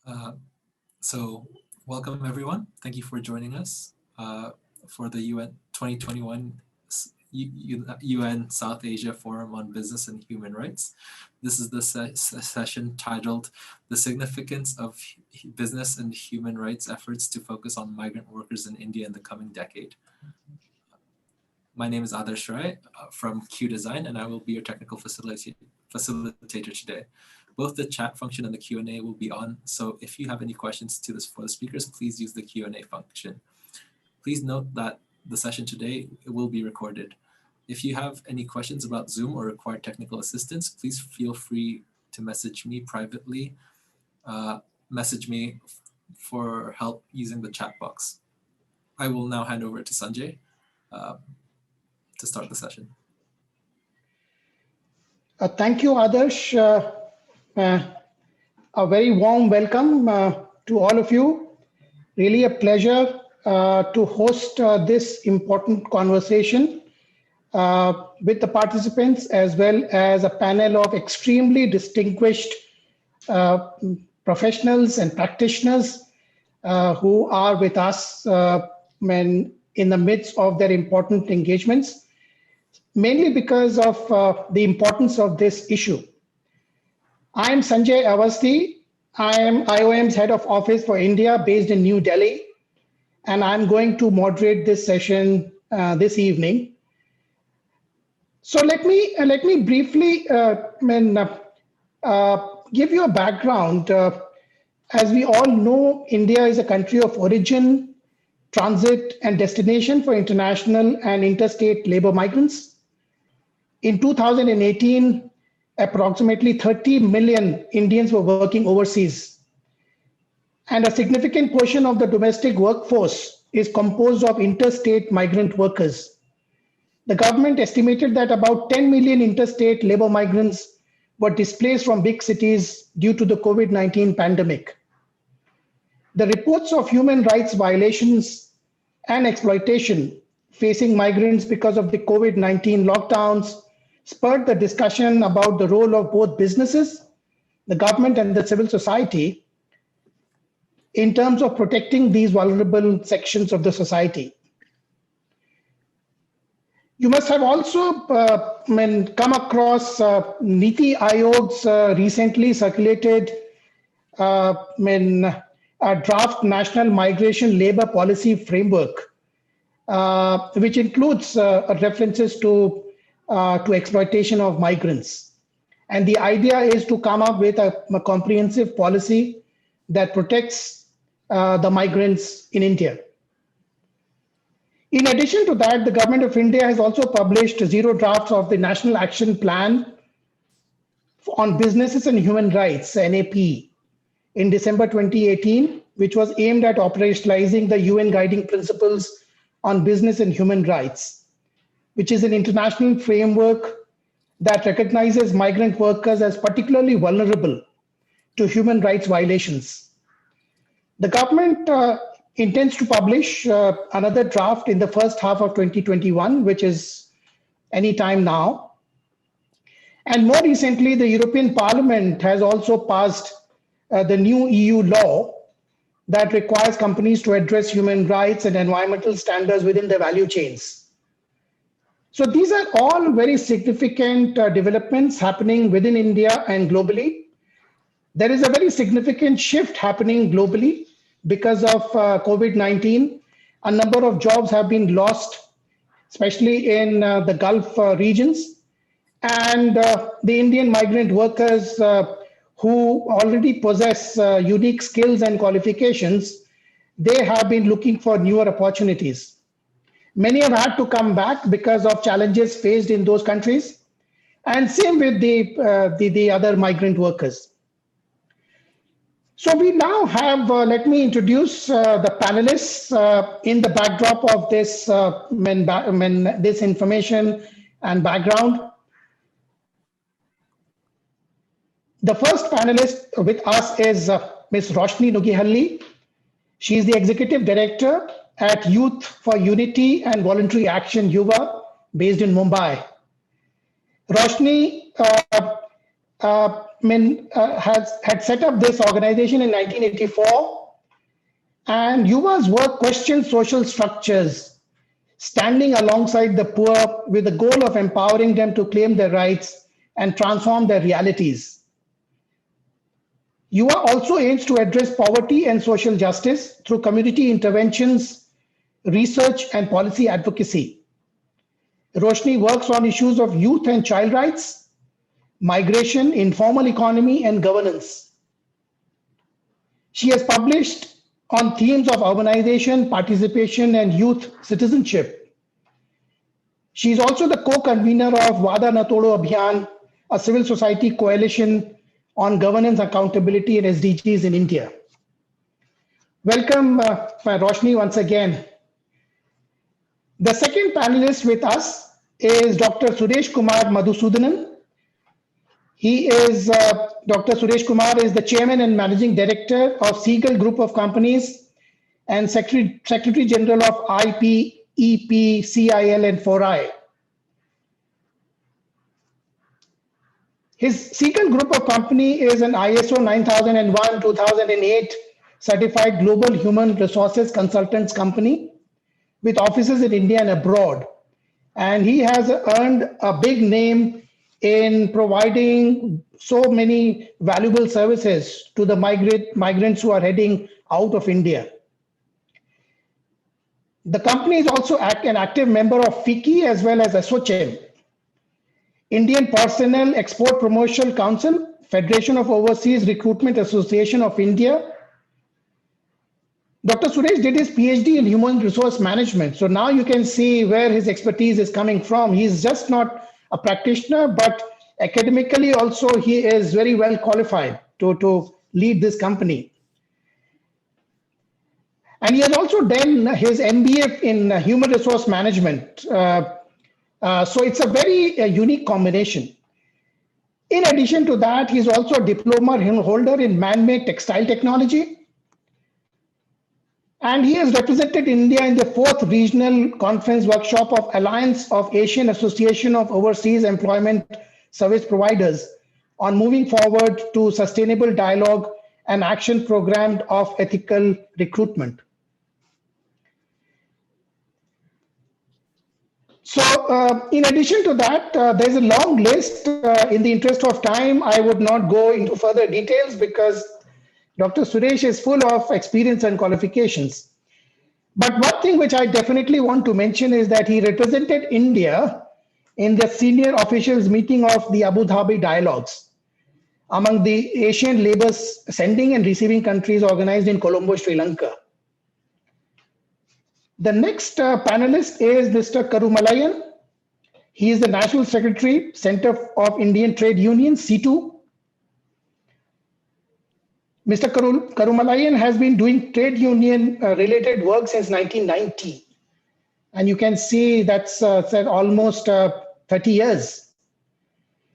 Uh, so, welcome everyone. Thank you for joining us for the UN 2021 UN South Asia Forum on Business and Human Rights. This is the session titled "The Significance of Business and Human Rights Efforts to Focus on Migrant Workers in India in the Coming Decade." My name is Adarsh Rai from Q Design, and I will be your technical facilitator today. Both the chat function and the Q&A will be on, so if you have any questions for the speakers, please use the Q&A function. Please note that the session today will be recorded. If you have any questions about Zoom or require technical assistance, please feel free to message me privately. Message me for help using the chat box. I will now hand over to Sanjay to start the session. Thank you, Adarsh. A very warm welcome to all of you. Really a pleasure to host this important conversation with the participants, as well as a panel of extremely distinguished professionals and practitioners who are with us in the midst of their important engagements, mainly because of the importance of this issue. I am Sanjay Awasthi. I am IOM's head of office for India based in New Delhi, and I'm going to moderate this session this evening. So let me briefly give you a background. As we all know, India is a country of origin, transit, and destination for international and interstate labor migrants. In 2018, approximately 30 million Indians were working overseas, and a significant portion of the domestic workforce is composed of interstate migrant workers. The government estimated that about 10 million interstate labor migrants were displaced from big cities due to the COVID-19 pandemic. The reports of human rights violations and exploitation facing migrants because of the COVID-19 lockdowns spurred the discussion about the role of both businesses, the government, and the civil society in terms of protecting these vulnerable sections of the society. You must have also come across Niti Aayog's recently circulated a draft National Migration Labour Policy Framework, which includes references to exploitation of migrants. And the idea is to come up with a comprehensive policy that protects the migrants in India. In addition to that, the government of India has also published 0 drafts of the National Action Plan on Businesses and Human Rights, NAP, in December 2018, which was aimed at operationalizing the UN Guiding Principles on Business and Human Rights, which is an international framework that recognizes migrant workers as particularly vulnerable to human rights violations. The government intends to publish another draft in the first half of 2021, which is any time now. And more recently, the European Parliament has also passed the new EU law that requires companies to address human rights and environmental standards within their value chains. So these are all very significant developments happening within India and globally. There is a very significant shift happening globally because of COVID-19. A number of jobs have been lost, especially in the Gulf regions. And the Indian migrant workers who already possess unique skills and qualifications, they have been looking for newer opportunities. Many have had to come back because of challenges faced in those countries, and same with the other migrant workers. So we now have, let me introduce the panelists in the backdrop of this, this information and background. The first panelist with us is Ms. Roshni Nugihalli. She is the Executive Director at Youth for Unity and Voluntary Action, YUVA, based in Mumbai. Roshni had set up this organization in 1984, and Yuva's work questions social structures, standing alongside the poor with the goal of empowering them to claim their rights and transform their realities. Yuva also aims to address poverty and social justice through community interventions, research, and policy advocacy. Roshni works on issues of youth and child rights, migration, informal economy, and governance. She has published on themes of urbanization, participation, and youth citizenship. She is also the co-convener of Vada Na Todo Abhiyan, a civil society coalition on governance, accountability, and SDGs in India. Welcome, Roshni, once again. The second panelist with us is Dr. Suresh Kumar Madhusudanan. Dr. Suresh Kumar is the Chairman and Managing Director of Seagull Group of Companies and Secretary General of IP, EP, CIL, and 4I. His Seagull Group of Company is an ISO 9001-2008 certified global human resources consultants company with offices in India and abroad. And he has earned a big name in providing so many valuable services to the migrants who are heading out of India. The company is also an active member of FICCI as well as ASSOCHAM, Indian Personnel Export Promotion Council, Federation of Overseas Recruitment Association of India. Dr. Suresh did his PhD in human resource management. So now you can see where his expertise is coming from. He's just not a practitioner, but academically also he is very well qualified to lead this company. And he has also done his MBA in human resource management. So it's a very unique combination. In addition to that, he's also a diploma holder in man-made textile technology. And he has represented India in the 4th Regional Conference Workshop of Alliance of Asian Association of Overseas Employment Service Providers on moving forward to sustainable dialogue and action program of ethical recruitment. So in addition to that, there's a long list. In the interest of time, I would not go into further details because Dr. Suresh is full of experience and qualifications. But one thing which I definitely want to mention is that he represented India in the senior officials meeting of the Abu Dhabi dialogues among the Asian labor sending and receiving countries organized in Colombo, Sri Lanka. The next panelist is Mr. Karumalayan. He is the National Secretary, Center of Indian Trade Unions, C2. Mr. Karumalayan has been doing trade union related work since 1990. And you can see that's almost 30 years.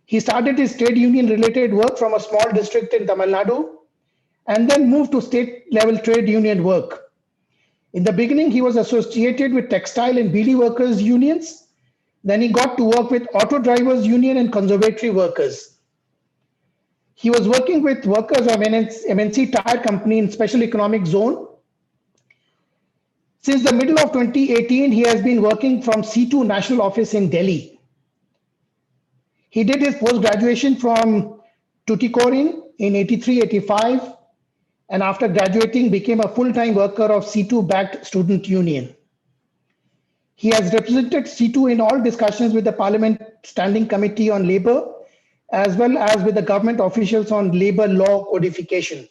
He started his trade union related work from a small district in Tamil Nadu and then moved to state level trade union work. In the beginning, he was associated with textile and beedi workers unions. Then he got to work with auto drivers union and conservatory workers. He was working with workers of MNC tire company in special economic zone. Since the middle of 2018, he has been working from C2 national office in Delhi. He did his post-graduation from Tuticorin in 83-85, and after graduating became a full-time worker of C2-backed student union. He has represented C2 in all discussions with the Parliament Standing Committee on Labour, as well as with the government officials on labor law codification.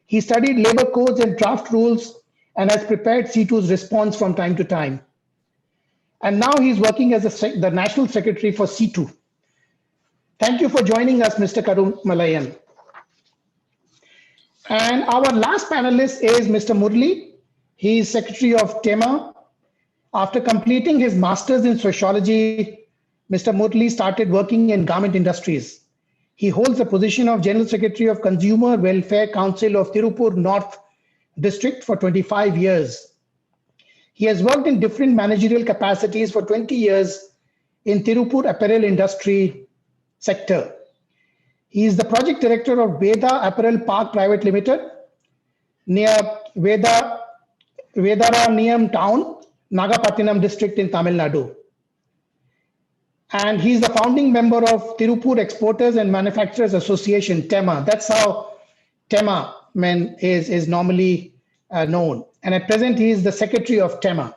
He studied labor codes and draft rules and has prepared C2's response from time to time. And now he's working as the National Secretary for C2. Thank you for joining us, Mr. Karumalayan. And our last panelist is Mr. Murli. He is Secretary of TEMA. After completing his master's in sociology, Mr. Murli started working in garment industries. He holds the position of General Secretary of Consumer Welfare Council of Tirupur North District for 25 years. He has worked in different managerial capacities for 20 years in Tirupur apparel industry sector. He is the project director of Veda Apparel Park Private Limited near Vedaranyam town, Nagapattinam district in Tamil Nadu. And he's the founding member of Tirupur Exporters and Manufacturers Association, TEMA. That's how TEMA is normally known. And at present, he is the secretary of TEMA.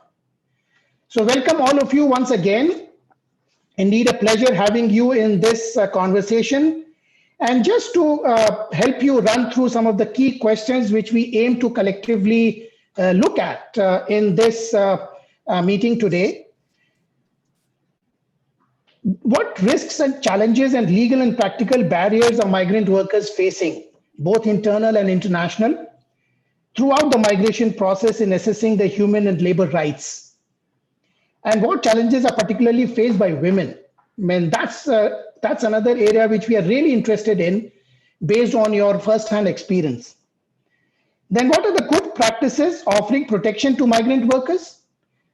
So welcome all of you once again. Indeed, a pleasure having you in this conversation. And just to help you run through some of the key questions which we aim to collectively look at in this meeting today. What risks and challenges and legal and practical barriers are migrant workers facing, both internal and international, throughout the migration process in assessing their human and labor rights? And what challenges are particularly faced by women? I mean, that's another area which we are really interested in based on your first-hand experience. Then what are the good practices offering protection to migrant workers?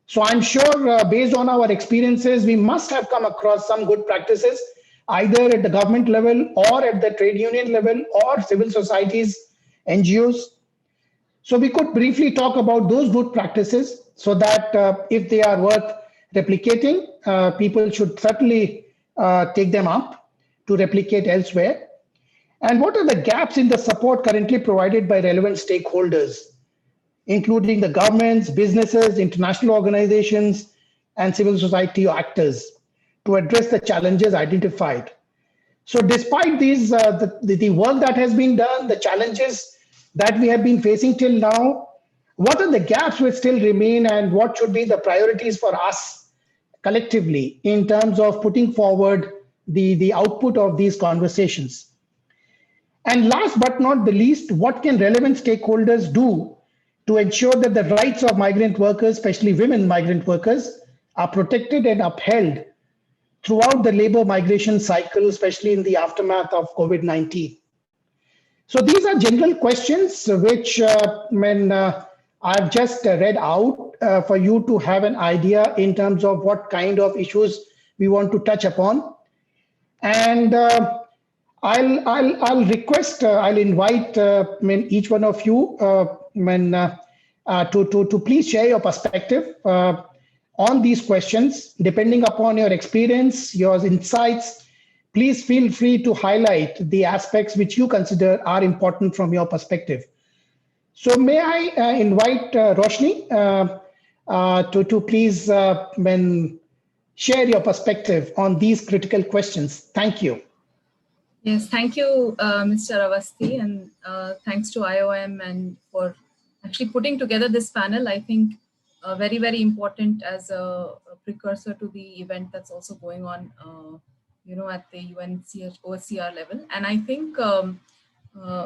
So I'm sure based on our experiences, we must have come across some good practices, either at the government level or at the trade union level or civil societies, NGOs. So we could briefly talk about those good practices so that if they are worth replicating, people should certainly take them up to replicate elsewhere. And what are the gaps in the support currently provided by relevant stakeholders, including the governments, businesses, international organizations, and civil society actors to address the challenges identified? So despite these, the work that has been done, the challenges that we have been facing till now, what are the gaps which still remain and what should be the priorities for us collectively in terms of putting forward the output of these conversations? And last but not the least, what can relevant stakeholders do to ensure that the rights of migrant workers, especially women migrant workers, are protected and upheld throughout the labor migration cycle, especially in the aftermath of COVID-19? So these are general questions which I've just read out for you to have an idea in terms of what kind of issues we want to touch upon. And I'll request, I'll invite each one of you to please share your perspective on these questions. Depending upon your experience, your insights, please feel free to highlight the aspects which you consider are important from your perspective. So may I invite Roshni to please share your perspective on these critical questions. Thank you. Yes, thank you, Mr. Awasthi, and thanks to IOM and for actually putting together this panel. I think very, very important as a precursor to the event that's also going on, at the UNOCR level. And I think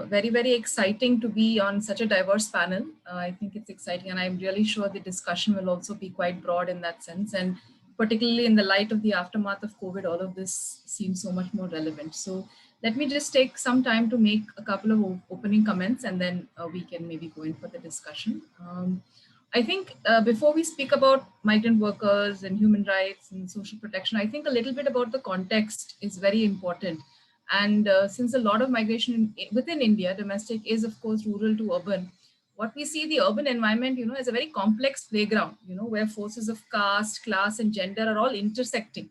very, very exciting to be on such a diverse panel. I think it's exciting, and I'm really sure the discussion will also be quite broad in that sense. And particularly in the light of the aftermath of COVID, all of this seems so much more relevant. So let me just take some time to make a couple of opening comments, and then we can maybe go in for the discussion. I think before we speak about migrant workers and human rights and social protection, I think a little bit about the context is very important. And since a lot of migration within India, domestic, is of course rural to urban, what we see the urban environment, is a very complex playground, where forces of caste, class, and gender are all intersecting.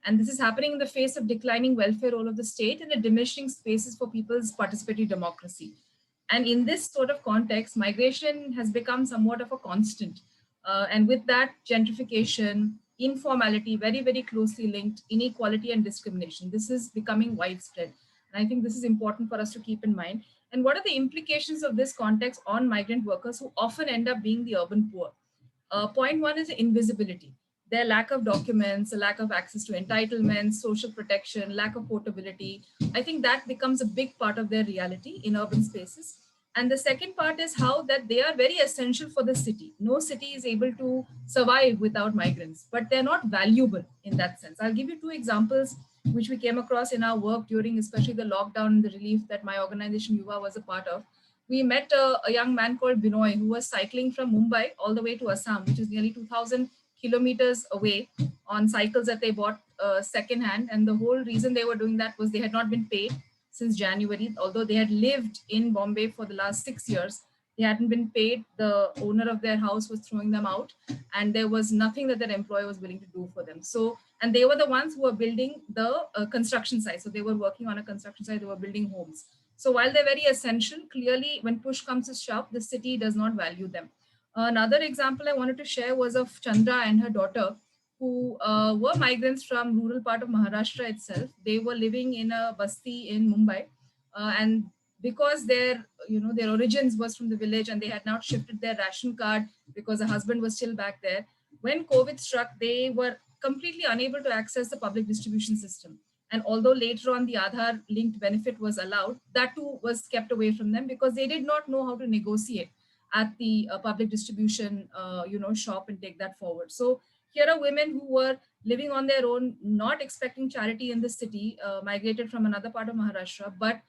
And this is happening in the face of declining welfare role of the state and the diminishing spaces for people's participatory democracy. And in this sort of context, migration has become somewhat of a constant. And with that, gentrification, informality, very, very closely linked, inequality and discrimination. This is becoming widespread. And I think this is important for us to keep in mind. And what are the implications of this context on migrant workers who often end up being the urban poor? Point one is invisibility. Their lack of documents, a lack of access to entitlements, social protection, lack of portability. I think that becomes a big part of their reality in urban spaces. And the second part is how that they are very essential for the city. No city is able to survive without migrants, but they're not valuable in that sense. I'll give you two examples which we came across in our work during especially the lockdown and the relief that my organization Yuva was a part of. We met a young man called Binoy who was cycling from Mumbai all the way to Assam, which is nearly 2,000 kilometers away, on cycles that they bought secondhand. And the whole reason they were doing that was they had not been paid. since January. Although they had lived in Bombay for the last 6 years, they hadn't been paid. The owner of their house was throwing them out, and there was nothing that their employer was willing to do for them. So, and they were the ones who were building the construction site. So they were working on a construction site, they were building homes. So while they're very essential, clearly when push comes to shove, the city does not value them. Another example I wanted to share was of Chandra and her daughter, who were migrants from rural part of Maharashtra itself. They were living in a basti in Mumbai, and because their origins was from the village, and they had not shifted their ration card because the husband was still back there. When COVID struck, they were completely unable to access the public distribution system. And although later on the Aadhaar linked benefit was allowed, that too was kept away from them because they did not know how to negotiate at the public distribution shop and take that forward. So here are women who were living on their own, not expecting charity in the city, migrated from another part of Maharashtra, but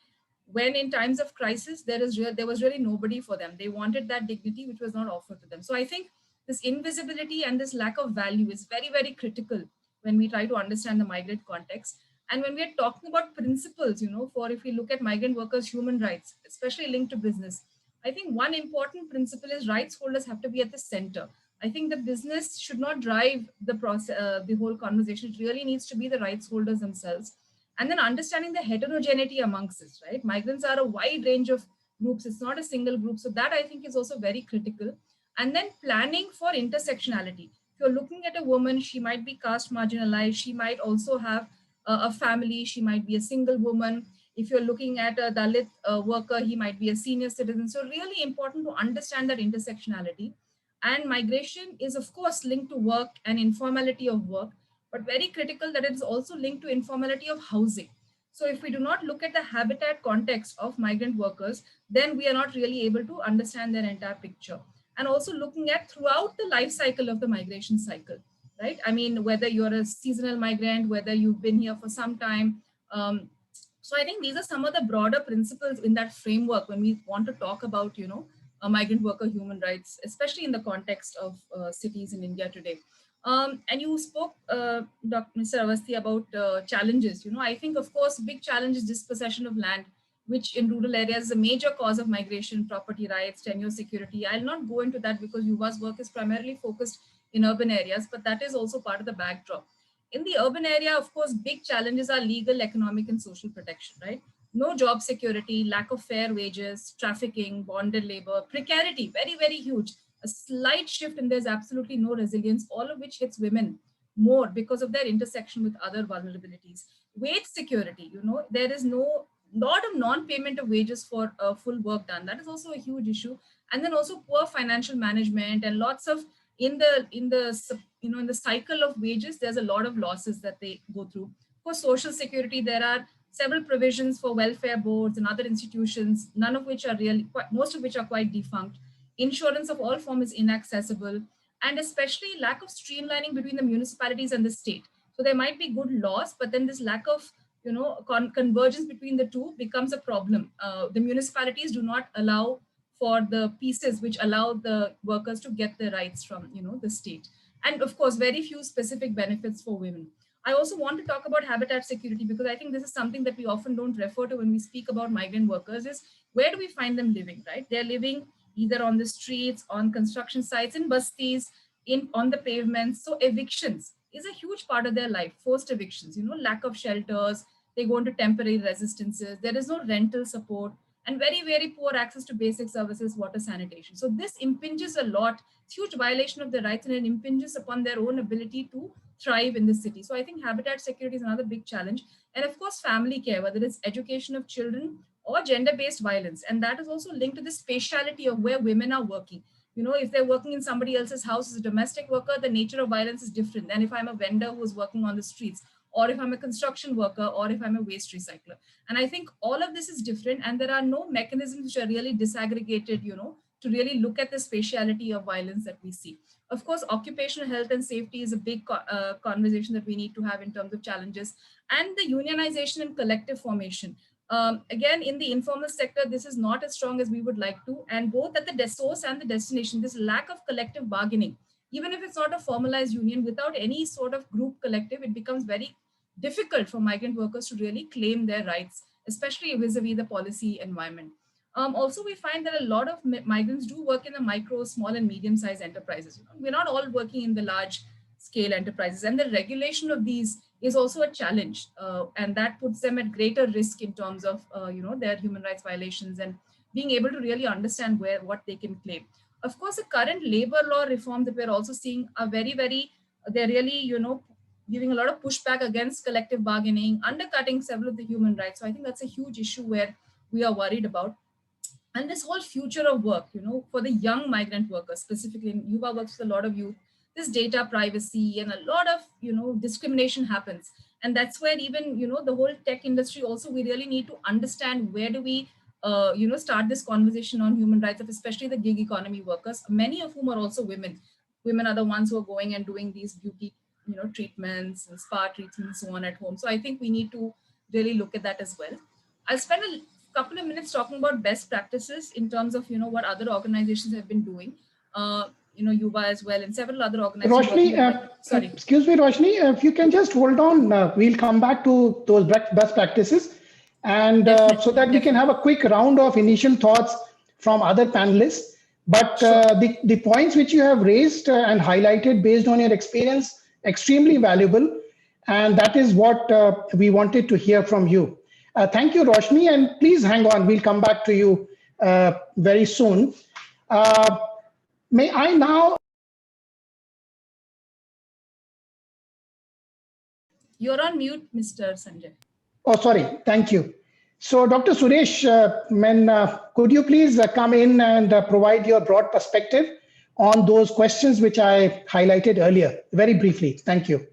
when in times of crisis, there was really nobody for them. They wanted that dignity, which was not offered to them. So I think this invisibility and this lack of value is very, very critical when we try to understand the migrant context. And when we are talking about principles, for if we look at migrant workers' human rights, especially linked to business, I think one important principle is rights holders have to be at the center. I think the business should not drive the process, the whole conversation. It really needs to be the rights holders themselves. And then understanding the heterogeneity amongst us, right? Migrants are a wide range of groups. It's not a single group. So that I think is also very critical. And then planning for intersectionality. If you're looking at a woman, she might be caste marginalized. She might also have a family. She might be a single woman. If you're looking at a Dalit worker, he might be a senior citizen. So really important to understand that intersectionality. And migration is, of course, linked to work and informality of work, but very critical that it is also linked to informality of housing. So if we do not look at the habitat context of migrant workers, then we are not really able to understand their entire picture. And also looking at throughout the life cycle of the migration cycle, right? I mean, whether you're a seasonal migrant, whether you've been here for some time. So I think these are some of the broader principles in that framework when we want to talk about, migrant worker human rights, especially in the context of cities in India today. And you spoke, Mr. Avasthi, about challenges. I think, of course, big challenge is dispossession of land, which in rural areas is a major cause of migration, property rights, tenure security. I'll not go into that because Yuva's work is primarily focused in urban areas, but that is also part of the backdrop. In the urban area, of course, big challenges are legal, economic, and social protection, right? No job security, lack of fair wages, trafficking, bonded labor, precarity, very, very huge. A slight shift and there's absolutely no resilience, all of which hits women more because of their intersection with other vulnerabilities. Wage security, there is lot of non-payment of wages for full work done. That is also a huge issue. And then also poor financial management and lots of in the cycle of wages, there's a lot of losses that they go through. For social security, there are several provisions for welfare boards and other institutions, none of which are most of which are quite defunct. Insurance of all forms is inaccessible, and especially lack of streamlining between the municipalities and the state. So there might be good laws, but then this lack of convergence between the two becomes a problem. The municipalities do not allow for the pieces which allow the workers to get their rights from the state. And of course, very few specific benefits for women. I also want to talk about habitat security because I think this is something that we often don't refer to when we speak about migrant workers is where do we find them living, right? They're living either on the streets, on construction sites, in bastis, on the pavements. So evictions is a huge part of their life, forced evictions, lack of shelters, they go into temporary residences, there is no rental support, and very, very poor access to basic services, water, sanitation. So this impinges a lot, it's huge violation of their rights, and it impinges upon their own ability to thrive in the city. So I think habitat security is another big challenge. And of course, family care, whether it's education of children or gender-based violence. And that is also linked to the spatiality of where women are working. If they're working in somebody else's house as a domestic worker, the nature of violence is different than if I'm a vendor who's working on the streets, or if I'm a construction worker, or if I'm a waste recycler. And I think all of this is different, and there are no mechanisms which are really disaggregated, to really look at the spatiality of violence that we see. Of course, occupational health and safety is a big conversation that we need to have in terms of challenges, and the unionization and collective formation. Again, in the informal sector, this is not as strong as we would like to, and both at the source and the destination, this lack of collective bargaining, even if it's not a formalized union, without any sort of group collective, it becomes very difficult for migrant workers to really claim their rights, especially vis-a-vis the policy environment. Also, we find that a lot of migrants do work in the micro, small, and medium-sized enterprises. We're not all working in the large-scale enterprises, and the regulation of these is also a challenge, and that puts them at greater risk in terms of their human rights violations and being able to really understand what they can claim. Of course, the current labor law reform that we're also seeing are they're really giving a lot of pushback against collective bargaining, undercutting several of the human rights. So I think that's a huge issue where we are worried about. And this whole future of work, for the young migrant workers, specifically, and Yuva works with a lot of youth, this data privacy and a lot of, discrimination happens. And that's where even, the whole tech industry also, we really need to understand where do we, start this conversation on human rights of especially the gig economy workers, many of whom are also women. Women are the ones who are going and doing these beauty, treatments and spa treatments and so on at home. So I think we need to really look at that as well. I'll spend a couple of minutes talking about best practices in terms of what other organizations have been doing, Yuva as well, and several other organizations. Roshni, sorry. Excuse me, Roshni, if you can just hold on, we'll come back to those best practices, and so that we can have a quick round of initial thoughts from other panelists. But the points which you have raised and highlighted based on your experience, extremely valuable, and that is what we wanted to hear from you. Thank you, Roshni, and please hang on. We'll come back to you very soon. May I now? You're on mute, Mr. Sanjay. Oh, sorry. Thank you. So, Dr. Suresh, could you please come in and provide your broad perspective on those questions which I highlighted earlier, very briefly? Thank you.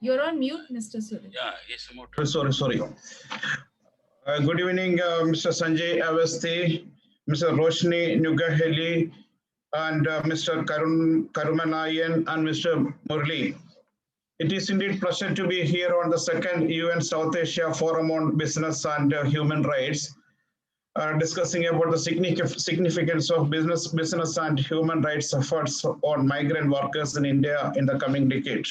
You're on mute, Mr. Suresh. Yeah, yes, sorry. Good evening, Mr. Sanjay Awasthi, Mr. Roshni Nugaheli, and Mr. Karumanayan and Mr. Murli. It is indeed a pleasure to be here on the second UN South Asia Forum on Business and Human Rights, discussing about the significance of business and human rights efforts on migrant workers in India in the coming decade.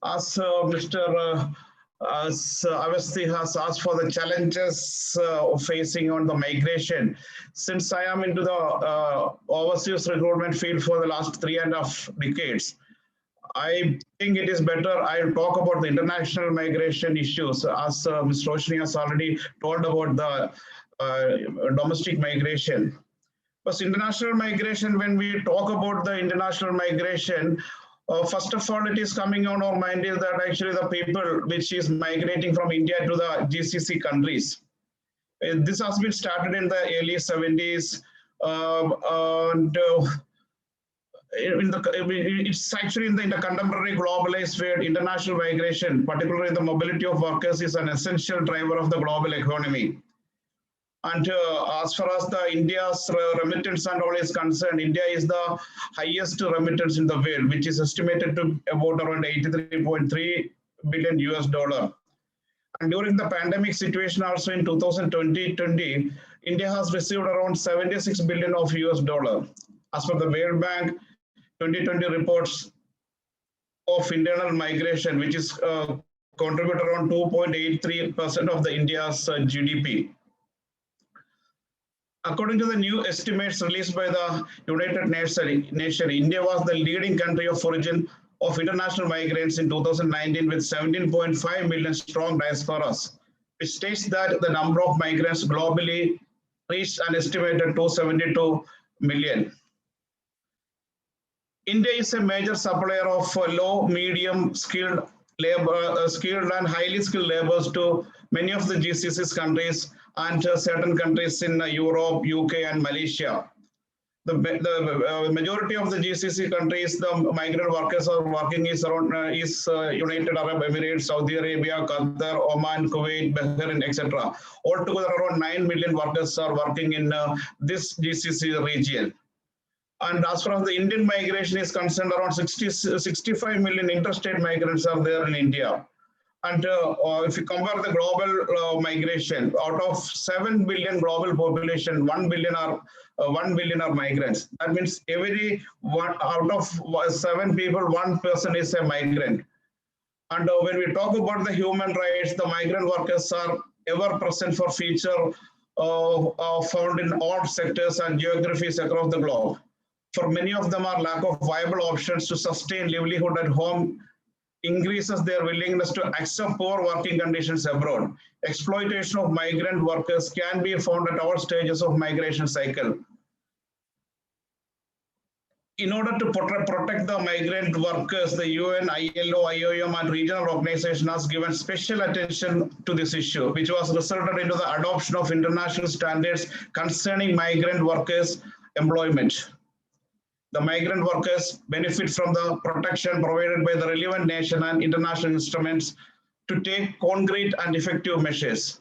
As Mr. Awasthi has asked for the challenges facing on the migration, since I am into the overseas recruitment field for the last 3.5 decades, I think it is better I'll talk about the international migration issues, as Ms. Roshni has already told about the domestic migration. But international migration, when we talk about the international migration, first of all, it is coming on our mind is that actually the people which is migrating from India to the GCC countries. This has been started in the early 70s, and it's actually in the contemporary globalized world, international migration, particularly the mobility of workers, is an essential driver of the global economy. And as far as the India's remittance and all is concerned, India is the highest remittance in the world, which is estimated to about around 83.3 billion US dollar. And during the pandemic situation also in 2020, India has received around 76 billion of US dollar. As per the World Bank 2020 reports of internal migration, which is contribute around 2.83% of the India's GDP. According to the new estimates released by the United Nations, India was the leading country of origin of international migrants in 2019 with 17.5 million strong diasporas, which states that the number of migrants globally reached an estimated 272 million. India is a major supplier of low, medium skilled labor, skilled and highly skilled laborers to many of the GCC countries and certain countries in Europe, UK, and Malaysia. The majority of the GCC countries, the migrant workers are working is around United Arab Emirates, Saudi Arabia, Qatar, Oman, Kuwait, Bahrain, etc. Altogether, around 9 million workers are working in this GCC region. And as far as the Indian migration is concerned, around 65 million interstate migrants are there in India. And if you compare the global migration, out of 7 billion global population, 1 billion are migrants. That means every one out of 7 people, 1 person is a migrant. And when we talk about the human rights, the migrant workers are ever present for future found in all sectors and geographies across the globe. For many of them, are lack of viable options to sustain livelihood at home increases their willingness to accept poor working conditions abroad. Exploitation of migrant workers can be found at all stages of migration cycle. In order to protect the migrant workers, the UN, ILO, IOM, and regional organization has given special attention to this issue, which was resulted into the adoption of international standards concerning migrant workers' employment. The migrant workers benefit from the protection provided by the relevant nation and international instruments to take concrete and effective measures.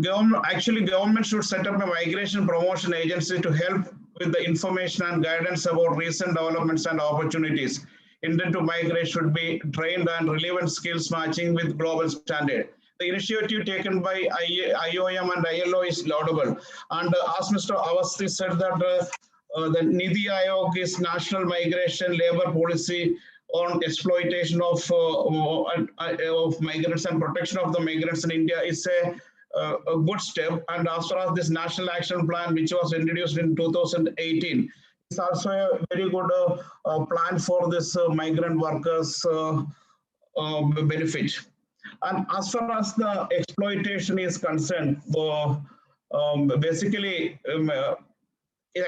Government should set up a migration promotion agency to help with the information and guidance about recent developments and opportunities. Intent to migrate should be trained and relevant skills matching with global standard. The initiative taken by IOM and ILO is laudable. And as Mr. Awasthi said that the Niti Aayog is national migration labor policy on exploitation of migrants and protection of the migrants in India is a good step. And as far as this national action plan, which was introduced in 2018, it's also a very good plan for this migrant workers benefit. And as far as the exploitation is concerned, basically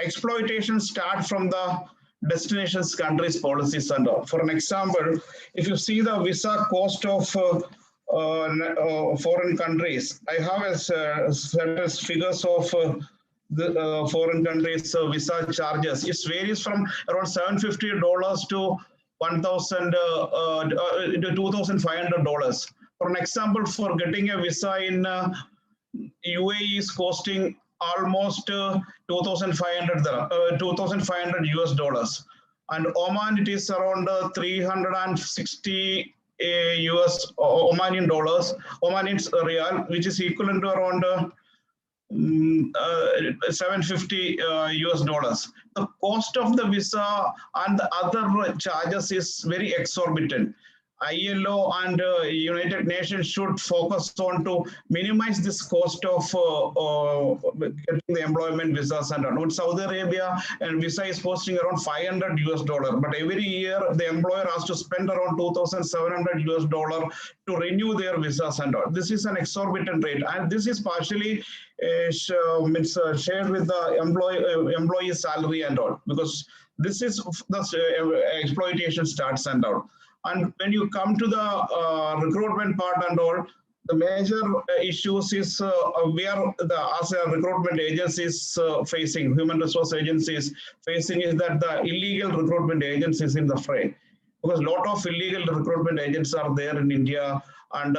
exploitation starts from the destinations countries policies and all. For an example, if you see the visa cost of foreign countries, I have a certain figures of the foreign countries visa charges. It varies from around $750 to $2,500. For an example, for getting a visa in UAE is costing almost 2,500 US dollars, and Oman it is around 360 US Omanian dollars, Omani real, which is equivalent to around 750 US dollars. The cost of the visa and the other charges is very exorbitant. ILO and United Nations should focus on to minimize this cost of getting the employment visas and all. In Saudi Arabia, and visa is costing around 500 US dollar, but every year the employer has to spend around 2,700 US dollar to renew their visas and all. This is an exorbitant rate, and this is partially shared with the employee salary and all, because this is the exploitation starts and all. And when you come to the recruitment part and all, the major issues is where as a recruitment agencies facing, human resource agencies facing, is that the illegal recruitment agencies in the fray. Because a lot of illegal recruitment agents are there in India, and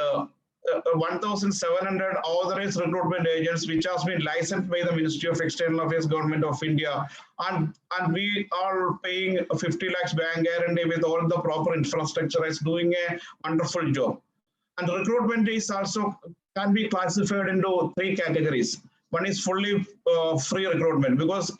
1,700 authorized recruitment agents which has been licensed by the Ministry of External Affairs, Government of India, and we are paying 50 lakhs bank guarantee with all the proper infrastructure, is doing a wonderful job. And recruitment is also can be classified into 3 categories. One is fully free recruitment, because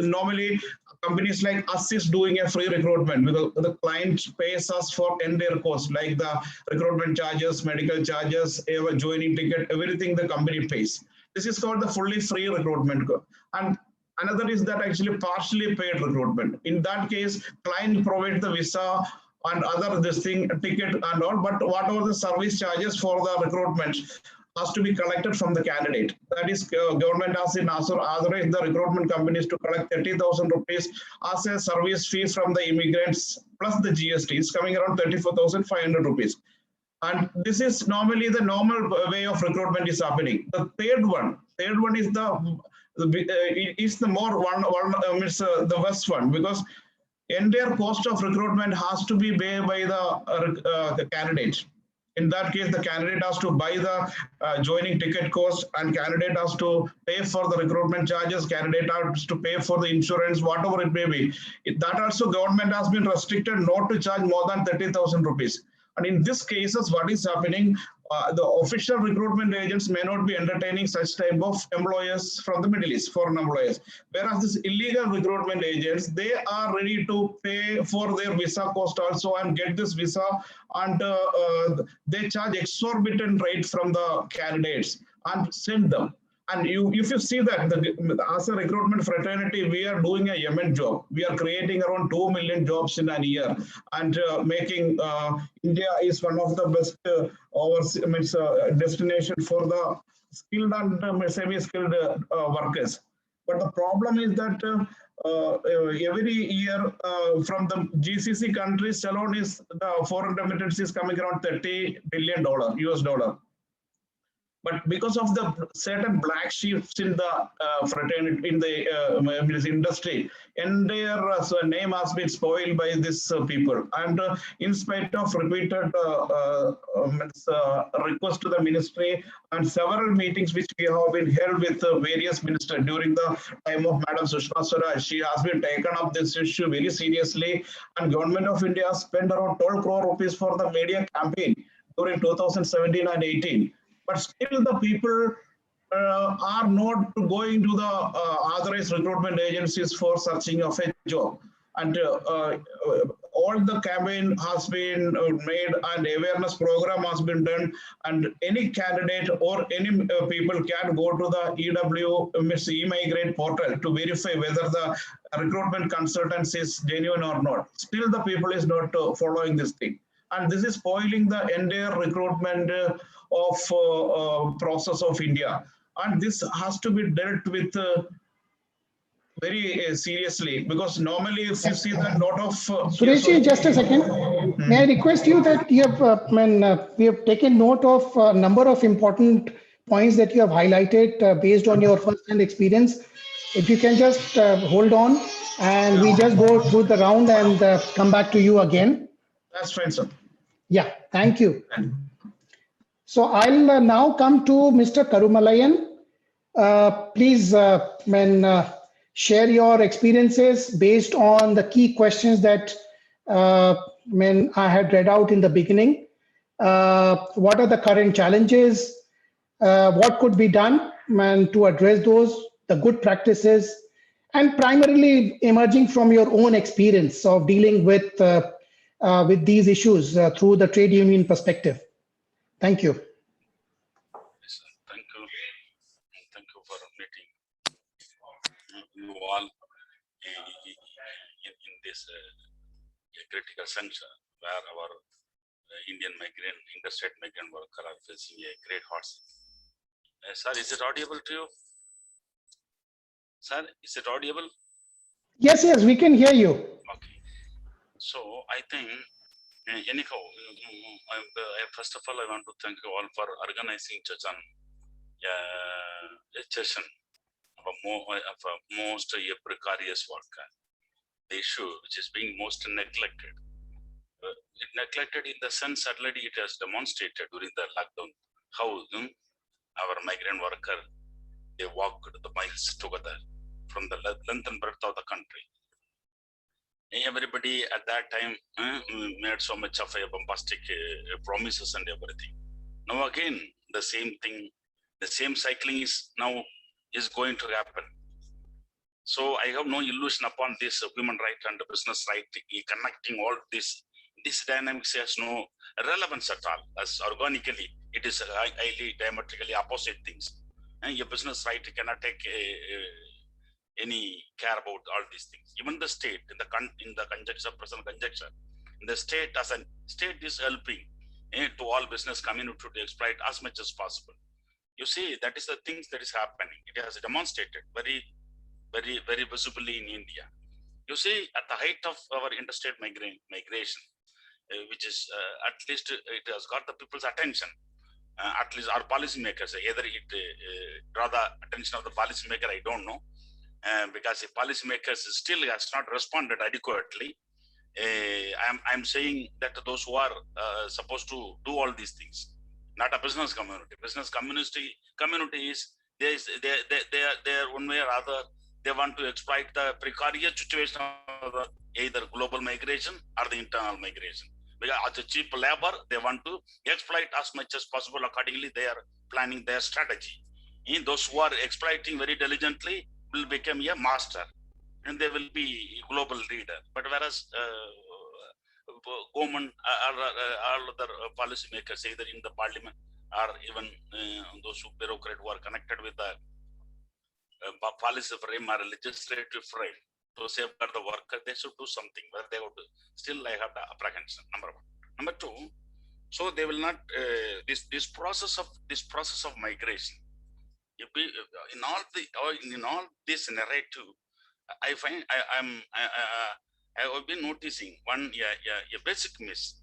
normally companies like us is doing a free recruitment because the client pays us for entire cost, like the recruitment charges, medical charges, joining ticket, everything the company pays. This is called the fully free recruitment. And another is that actually partially paid recruitment. In that case, client provides the visa and other ticket and all, but whatever the service charges for the recruitment has to be collected from the candidate. That is, government has authorized the recruitment companies to collect 30,000 rupees as a service fee from the immigrants plus the GST. It's coming around 34,500 rupees. And this is normally the normal way of recruitment is happening. The third one is the worst one, because entire cost of recruitment has to be paid by the candidate. In that case, the candidate has to buy the joining ticket cost, and candidate has to pay for the recruitment charges, candidate has to pay for the insurance, whatever it may be. That also government has been restricted not to charge more than 30,000 rupees. And in these cases, what is happening? The official recruitment agents may not be entertaining such type of employers from the Middle East, foreign employers. Whereas these illegal recruitment agents, they are ready to pay for their visa cost also and get this visa, and they charge exorbitant rates from the candidates and send them. And if you see that as a recruitment fraternity, we are doing a Yemen job. We are creating around 2 million jobs in a year, and making India is one of the best destination for the skilled and semi-skilled workers. But the problem is that every year from the GCC countries alone, is the foreign remittance is coming around $30 billion US. But because of the certain black sheeps in the fraternity, in the industry, and their name has been spoiled by these people. And in spite of repeated request to the ministry and several meetings which we have been held with various ministers during the time of Madam Sushma Swaraj, she has been taken up this issue very seriously. And Government of India spent around 12 crore rupees for the media campaign during 2017 and 18. But still the people are not going to the authorized recruitment agencies for searching of a job. And all the campaign has been made and awareness program has been done, and any candidate or any people can go to the e-migrate portal to verify whether the recruitment consultant is genuine or not. Still the people is not following this thing. And this is spoiling the entire recruitment of process of India. And this has to be dealt with very seriously, because normally if you see that lot of Sureshji, just a second. May I request you that you have we have taken note of a number of important points that you have highlighted based on your first-hand experience. If you can just hold on, and we just go through the round and come back to you again. That's fine, sir. Yeah, thank you. So I'll now come to Mr. Karumalayan. Please, share your experiences based on the key questions that I had read out in the beginning. What are the current challenges? What could be done to address those, the good practices, and primarily emerging from your own experience of dealing with these issues through the trade union perspective. Thank you. Thank you. Thank you for meeting you all in this critical juncture where our Indian migrant, interstate migrant workers are facing a great hardship. Sir, is it audible to you? Sir, is it audible? Yes, we can hear you. Okay. So I think, anyhow, first of all, I want to thank you all for organizing such an session of a most precarious worker. The issue which is being most neglected. It neglected in the sense already it has demonstrated during the lockdown how our migrant worker, they walked the miles together from the length and breadth of the country. Everybody at that time made so much of a bombastic promises and everything. Now again, the same thing, the same cycling is now going to happen. So I have no illusion upon this human right and business right, connecting all this dynamics has no relevance at all, as organically it is highly diametrically opposite things. And your business right cannot take any care about all these things. Even the state in the conjecture, present conjecture, the state as a state is helping to all business community to exploit as much as possible. You see, that is the things that is happening. It has demonstrated very, very, very visibly in India. You see, at the height of our interstate migration, which is at least it has got the people's attention. At least our policymakers, either it draw the attention of the policymaker, I don't know, because the policymakers still has not responded adequately. I'm saying that those who are supposed to do all these things, not a business community. Business community is they are one way or other. They want to exploit the precarious situation of either global migration or the internal migration. because as a cheap labor, they want to exploit as much as possible. Accordingly, they are planning their strategy. And those who are exploiting very diligently will become a master, and they will be global leader. But whereas government all other policymakers, either in the parliament or even those who bureaucrats who are connected with the policy frame or legislative frame to safeguard the worker, they should do something. Whether they would still, I have the apprehension. Number one. Number two, so they will not this process of migration. If we, in all this narrative, I find I have been noticing one a basic miss.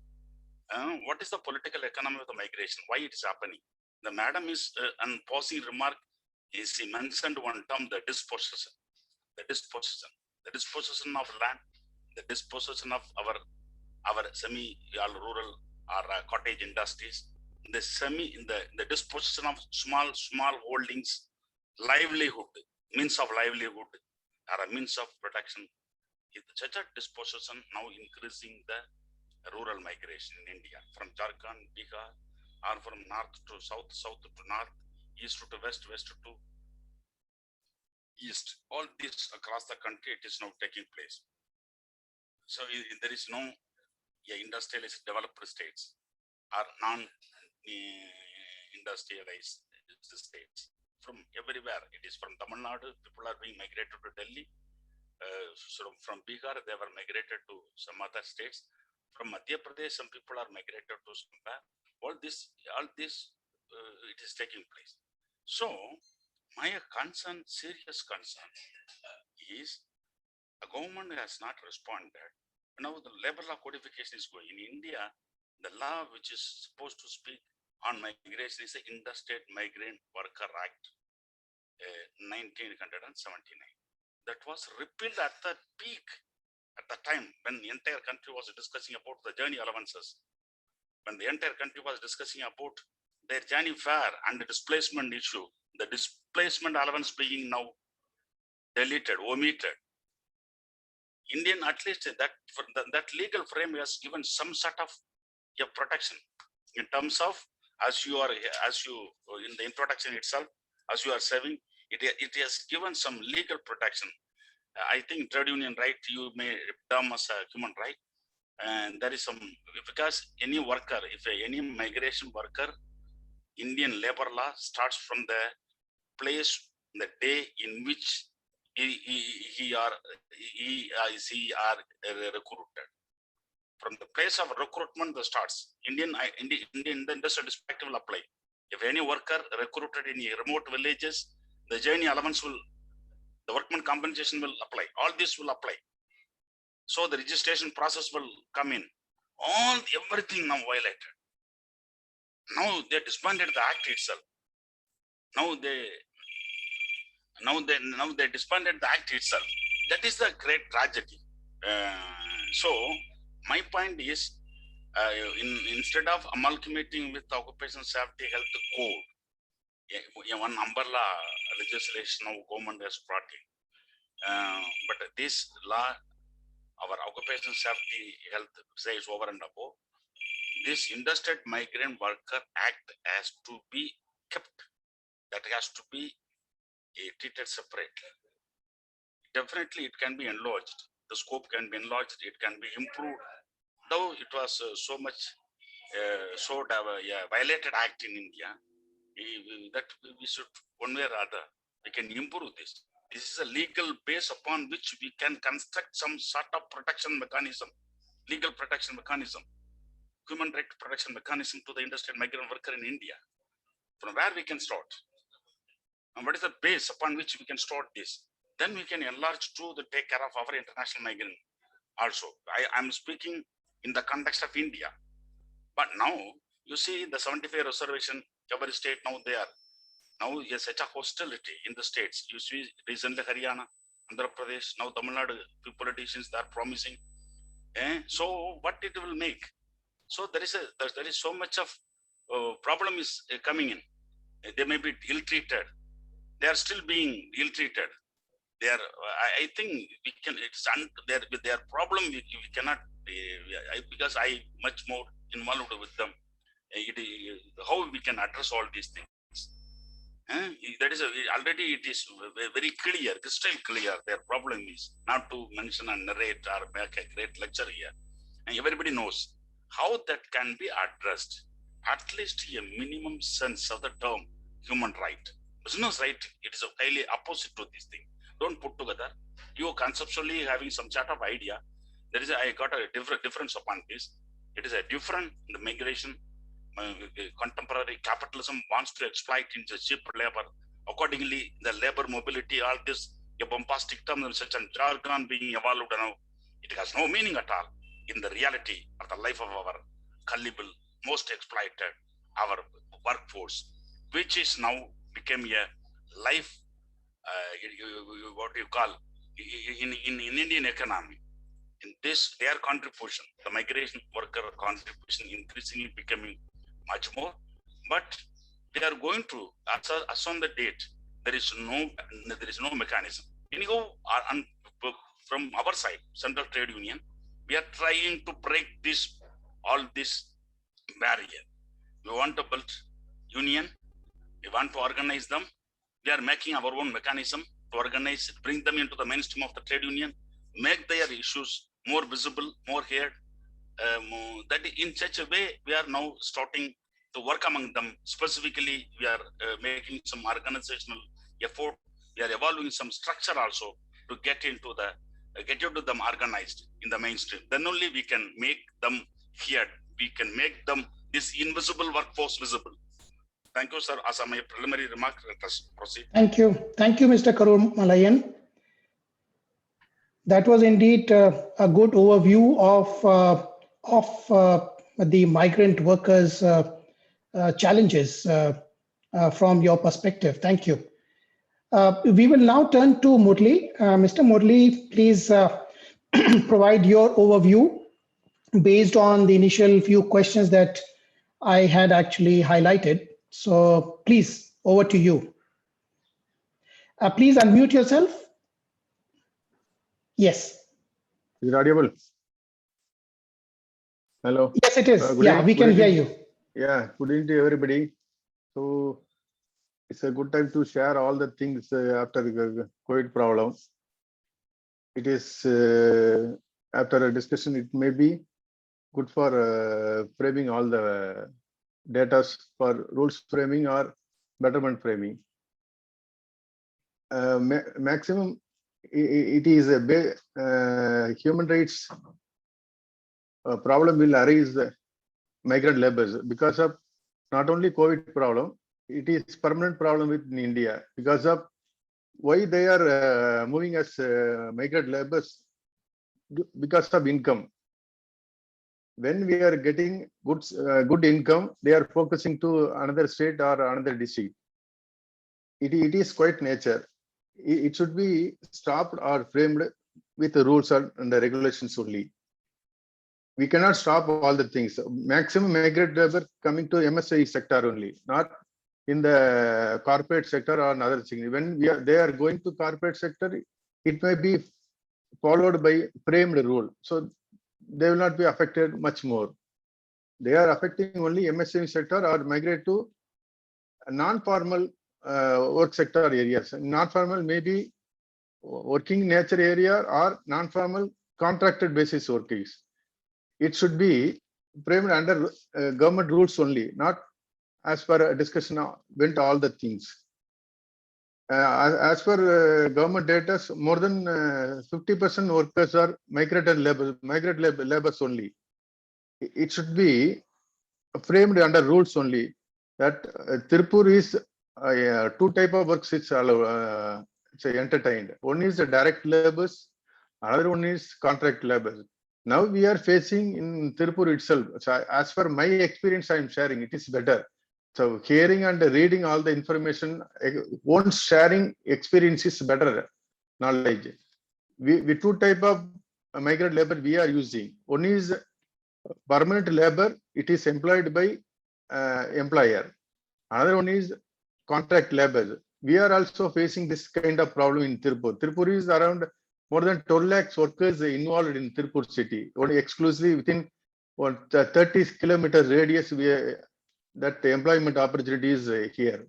What is the political economy of the migration? Why it is happening? The madam is an pausing remark. Is he mentioned one term, the dispossession of land, the dispossession of our semi-rural or cottage industries, the dispossession of small holdings, livelihood, means of livelihood, or a means of protection. Such a dispossession now increasing the rural migration in India from Jharkhand, Bihar, or from north to south, south to north, east to west, west to east. All this across the country, it is now taking place. So there is no industrialist developed states or non-industrialized states. From everywhere, it is from Tamil Nadu, people are being migrated to Delhi. So from Bihar, they were migrated to some other states. From Madhya Pradesh, some people are migrated to somewhere. All this, it is taking place. So my concern, serious concern, is the government has not responded. Now the labor law codification is going. In India, the law which is supposed to speak on migration is the Interstate Migrant Worker Act, 1979. That was repealed at the peak, at the time when the entire country was discussing about the journey allowances, when the entire country was discussing about their journey fare and the displacement issue, the displacement allowance being now deleted, omitted. Indian, at least that legal frame has given some sort of protection in terms of, as you in the introduction itself, as you are saying, it has given some legal protection. I think trade union right, you may term as a human right. And there is some, because any worker, if any migration worker, Indian labor law starts from the place, the day in which he are recruited. From the place of recruitment, the starts. Indian industrial dispatch will apply. If any worker recruited in remote villages, the journey allowance will, the workman compensation will apply. All this will apply. So the registration process will come in. Everything now violated. Now they disbanded the act itself. Now they disbanded the act itself. That is the great tragedy. So my point is, instead of amalgamating with the Occupational Safety Health Code, one umbrella legislation now government has brought in. But this law, our Occupational Safety Health says over and above, this Interstate Migrant Worker Act has to be kept. That has to be treated separately. Definitely it can be enlarged. The scope can be enlarged. It can be improved. Though it was so much violated act in India, that we should, one way or other, we can improve this. This is a legal base upon which we can construct some sort of protection mechanism, legal protection mechanism, human right protection mechanism to the interstate migrant worker in India. From where we can start? And what is the base upon which we can start this? Then we can enlarge to the take care of our international migrant also. I'm speaking in the context of India. But now you see the 75 reservation, every state now there. Now there's such a hostility in the states. You see recently Haryana, Andhra Pradesh, now Tamil Nadu politicians, they are promising. So what it will make? So there is so much of problem is coming in. They may be ill-treated. They are still being ill-treated. They are. I think we can. It's with their problem. We cannot because I much more involved with them. How we can address all these things. That is already it is very clear, crystal clear. Their problem is not to mention and narrate or make a great lecture here. And everybody knows how that can be addressed. At least a minimum sense of the term human right. Business right, it is highly opposite to this thing. Don't put together. You conceptually having some sort of idea. There is I got a difference upon this. It is a different the migration. Contemporary capitalism wants to exploit into cheap labor. Accordingly, the labor mobility, all this a bombastic term and such a jargon being evolved now, it has no meaning at all in the reality of the life of our gullible, most exploited, our workforce, which is now became a life, what you call in Indian economy. In this, their contribution, the migration worker contribution increasingly becoming much more, but they are going to, as on the date, there is no mechanism. Anyhow, from our side, Central Trade Union, we are trying to break all this barrier. We want to build union. We want to organize them. We are making our own mechanism to organize, bring them into the mainstream of the trade union, make their issues more visible, more heard. That in such a way, we are now starting to work among them. Specifically, we are making some organizational effort. We are evolving some structure also to get into them organized in the mainstream. Then only we can make them heard. We can make them this invisible workforce visible. Thank you, sir. As my preliminary remark, let us proceed. Thank you, Mr. Karunamalayan. That was indeed a good overview of the migrant workers' challenges from your perspective. Thank you. We will now turn to Murli. Mr. Murli, please provide your overview based on the initial few questions that I had actually highlighted. So please, over to you. Please unmute yourself. Yes. Is it audible? Hello. Yes, it is. Yeah, we can hear you. Yeah, good evening to everybody. So it's a good time to share all the things after the COVID problem. It is after a discussion, it may be good for framing all the data for rules framing or betterment framing. Maximum, it is a human rights problem will arise migrant laborers because of not only COVID problem, it is permanent problem with India because of why they are moving as migrant laborers because of income. When we are getting good income, they are focusing to another state or another district. It is quite nature. It should be stopped or framed with the rules and the regulations only. We cannot stop all the things. Maximum migrant labor coming to MSI sector only, not in the corporate sector or another thing. When they are going to corporate sector, it may be followed by framed rule. So they will not be affected much more. They are affecting only MSME sector or migrate to non-formal work sector areas. Non-formal may be working nature area or non-formal contracted basis workers. It should be framed under government rules only, not as per a discussion went all the things. As per government data, more than 50% workers are migrant labors only. It should be framed under rules only. That Tirupur is two type of works it's entertained. One is the direct labors, another one is contract labors. Now we are facing in Tirupur itself. So as per my experience, I am sharing. It is better. So hearing and reading all the information, once sharing experience is better knowledge. We two type of migrant labor we are using. One is permanent labor. It is employed by employer. Another one is contract labor. We are also facing this kind of problem in Tirupur. Tirupur is around more than 12 lakhs workers involved in Tirupur city, only exclusively within 30 kilometer radius, that employment opportunities here.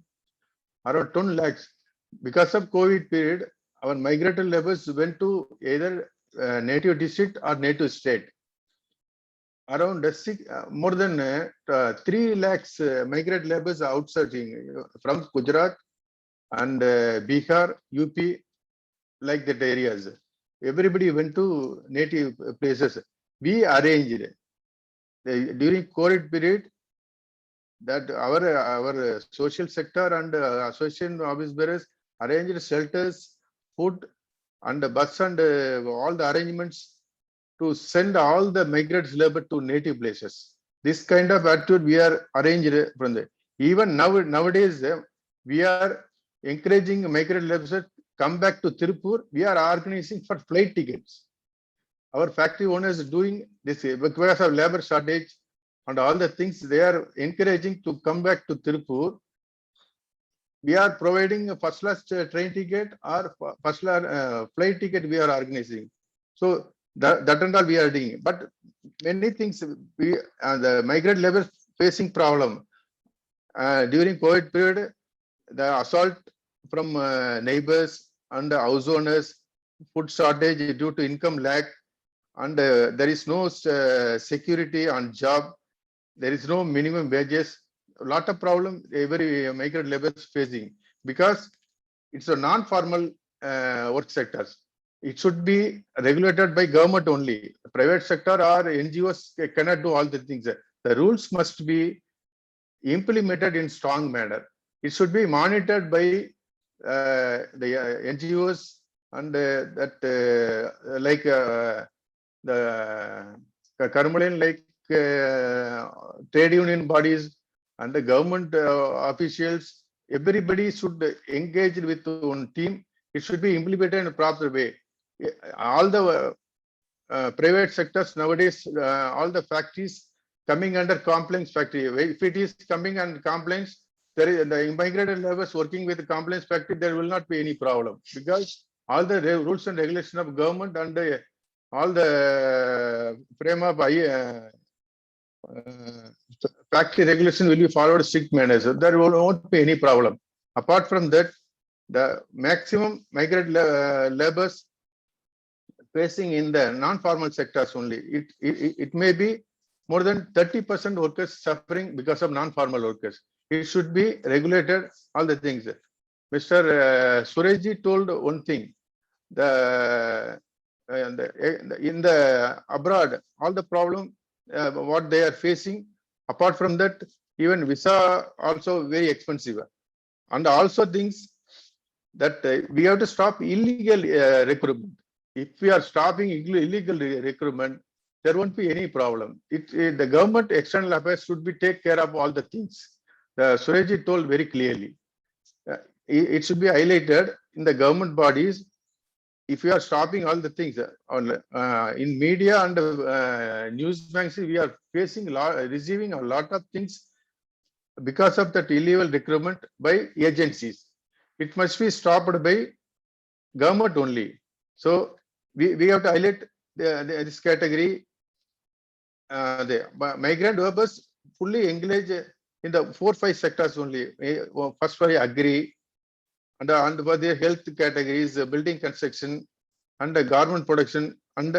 Around 10 lakhs. Because of COVID period, our migratory laborers went to either native district or native state. Around more than 3 lakhs migrant laborers outside from Gujarat and Bihar, UP, like that areas. Everybody went to native places. We arranged during COVID period that our social sector and association office bearers arranged shelters, food, and bus and all the arrangements to send all the migrants labor to native places. This kind of attitude we are arranged from the even nowadays we are encouraging migrant laborers come back to Tirupur. We are organizing for flight tickets. Our factory owners are doing this because of labor shortage and all the things. They are encouraging to come back to Tirupur. We are providing a first class train ticket or first class flight ticket. We are organizing. So that and all we are doing. But many things we the migrant labor facing problem during COVID period. The assault from neighbors and house owners, food shortage due to income lack, and there is no security on job. There is no minimum wages. A lot of problem every migrant labor is facing because it's a non-formal work sectors. It should be regulated by government only. Private sector or NGOs cannot do all the things. The rules must be implemented in strong manner. It should be monitored by the NGOs and like the Karmalan, like trade union bodies and the government officials. Everybody should engage with one team. It should be implemented in a proper way. All the private sectors nowadays, all the factories coming under compliance factory. If it is coming under compliance, there is the immigrated laborers working with the compliance factory, there will not be any problem because all the rules and regulations of government and all the frame of factory regulation will be followed strict manner. So there won't be any problem. Apart from that, the maximum migrant laborers facing in the non-formal sectors only. It may be more than 30% workers suffering because of non-formal workers. It should be regulated, all the things. Mr. Sureshji told one thing, in the abroad, all the problem, what they are facing, apart from that, even visa also very expensive. And also things that we have to stop illegal recruitment. If we are stopping illegal recruitment, there won't be any problem. The government external affairs should be take care of all the things. Sureshji told very clearly. It should be highlighted in the government bodies. If we are stopping all the things in media and news magazines, we are receiving a lot of things because of that illegal recruitment by agencies. It must be stopped by government only. So we have to highlight this category. The migrant workers fully engage in the 4-5 sectors only. First for agri, and for their health categories, building construction, and garment production, and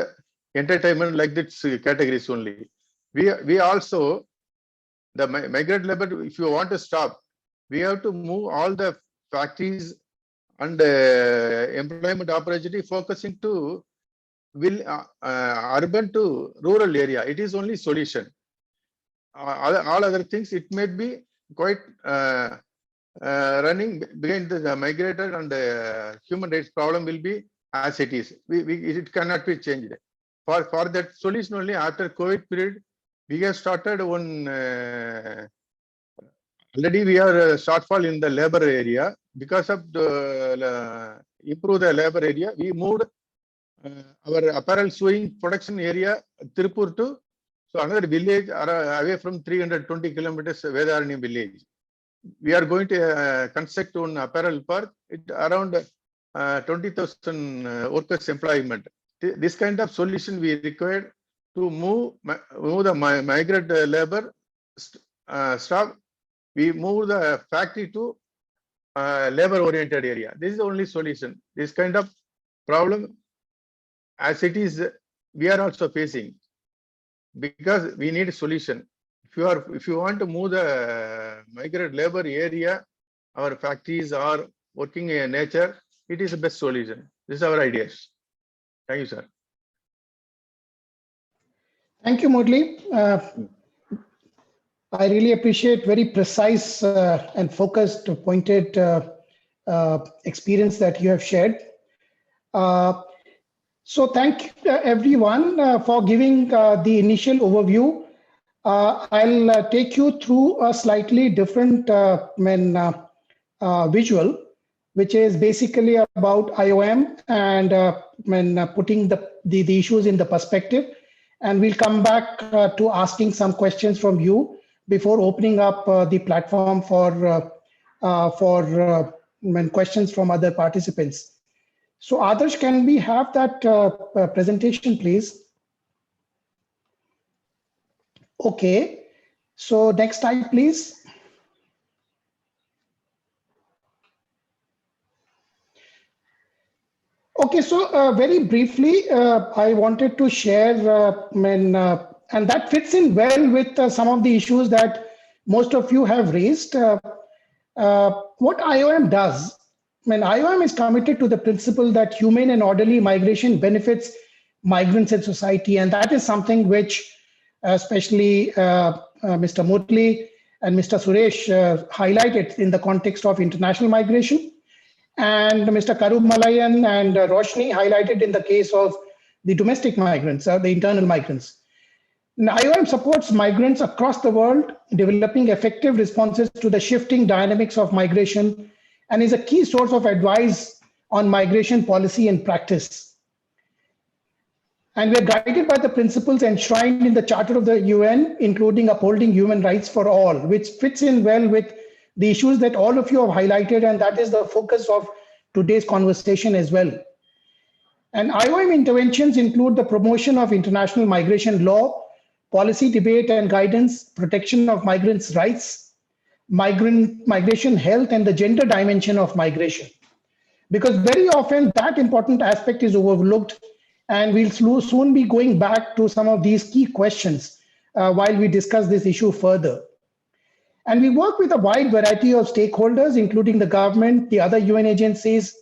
entertainment, like that categories only. We also, the migrant labor, if you want to stop, we have to move all the factories and employment opportunity focusing to urban to rural area. It is only solution. All other things, it may be quite running behind the migrated and the human rights problem will be as it is. It cannot be changed. For that solution only, after COVID period, we have started one. Already we are shortfall in the labor area. Because of the improve the labor area, we moved our apparel sewing production area Tirupur to another village away from 320 kilometers, Vedaranyam village. We are going to construct one apparel park. It around 20,000 workers employment. This kind of solution we required to move the migrant labor stock. We move the factory to labor-oriented area. This is the only solution. This kind of problem, as it is, we are also facing, because we need a solution. If you want to move the migrant labor area, our factories are working in nature, it is the best solution. This is our ideas. Thank you, sir. Thank you, Murli. I really appreciate very precise and focused, pointed experience that you have shared. So thank you, everyone, for giving the initial overview. I'll take you through a slightly different visual, which is basically about IOM and putting the issues in the perspective. And we'll come back to asking some questions from you before opening up the platform for questions from other participants. So Adarsh, can we have that presentation, please? Okay, so next slide, please. Okay, so very briefly, I wanted to share, and that fits in well with some of the issues that most of you have raised. What IOM does, IOM is committed to the principle that humane and orderly migration benefits migrants and society, and that is something which especially Mr. Murli and Mr. Suresh highlighted in the context of international migration. And Mr. Karumalayan and Roshni highlighted in the case of the domestic migrants, the internal migrants. Now, IOM supports migrants across the world, developing effective responses to the shifting dynamics of migration, and is a key source of advice on migration policy and practice. And we're guided by the principles enshrined in the Charter of the UN, including upholding human rights for all, which fits in well with the issues that all of you have highlighted, and that is the focus of today's conversation as well. And IOM interventions include the promotion of international migration law, policy debate and guidance, protection of migrants' rights, migration health, and the gender dimension of migration. Because very often that important aspect is overlooked, and we'll soon be going back to some of these key questions while we discuss this issue further. And we work with a wide variety of stakeholders, including the government, the other UN agencies,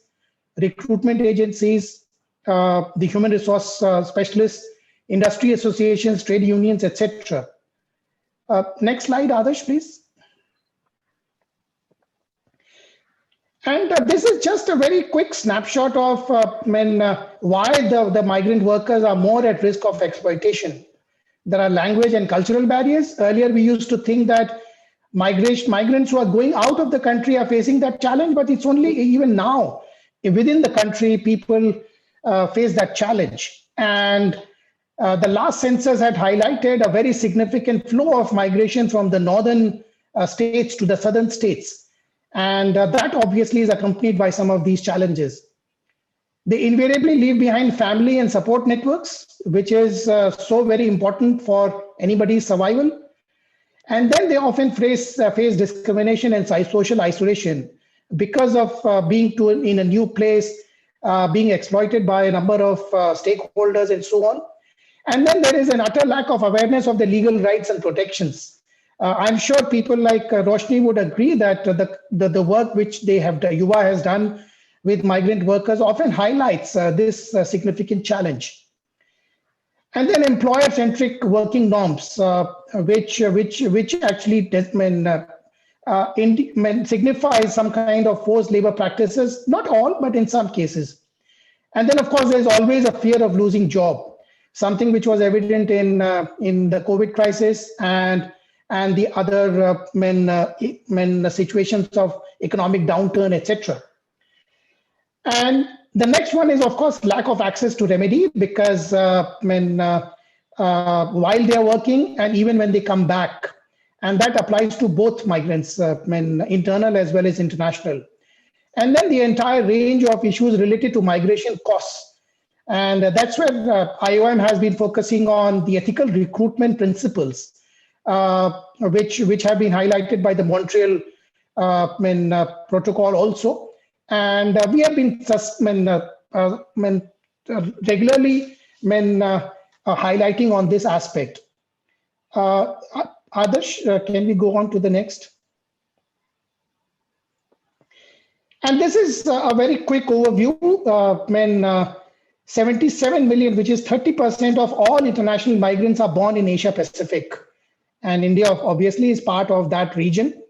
recruitment agencies, the human resource specialists, industry associations, trade unions, etc. Next slide, Adarsh, please. And this is just a very quick snapshot of why the migrant workers are more at risk of exploitation. There are language and cultural barriers. Earlier, we used to think that migrants who are going out of the country are facing that challenge, but it's only even now within the country people face that challenge. And the last census had highlighted a very significant flow of migration from the northern states to the southern states. And that obviously is accompanied by some of these challenges. They invariably leave behind family and support networks, which is so very important for anybody's survival. And then they often face discrimination and social isolation because of being in a new place, being exploited by a number of stakeholders and so on. And then there is an utter lack of awareness of the legal rights and protections. I'm sure people like Roshni would agree that the work which YUVA has done with migrant workers often highlights this significant challenge. And then employer-centric working norms, which actually signifies some kind of forced labor practices, not all, but in some cases. And then, of course, there's always a fear of losing job, something which was evident in the COVID crisis and the other situations of economic downturn, etc. And the next one is, of course, lack of access to remedy, because while they are working and even when they come back, and that applies to both migrants, internal as well as international. And then the entire range of issues related to migration costs. And that's where IOM has been focusing on the ethical recruitment principles, which have been highlighted by the Montreal protocol also. And we have been regularly highlighting on this aspect. Adarsh, can we go on to the next? And this is a very quick overview. 77 million, which is 30% of all international migrants, are born in Asia Pacific. And India obviously is part of that region.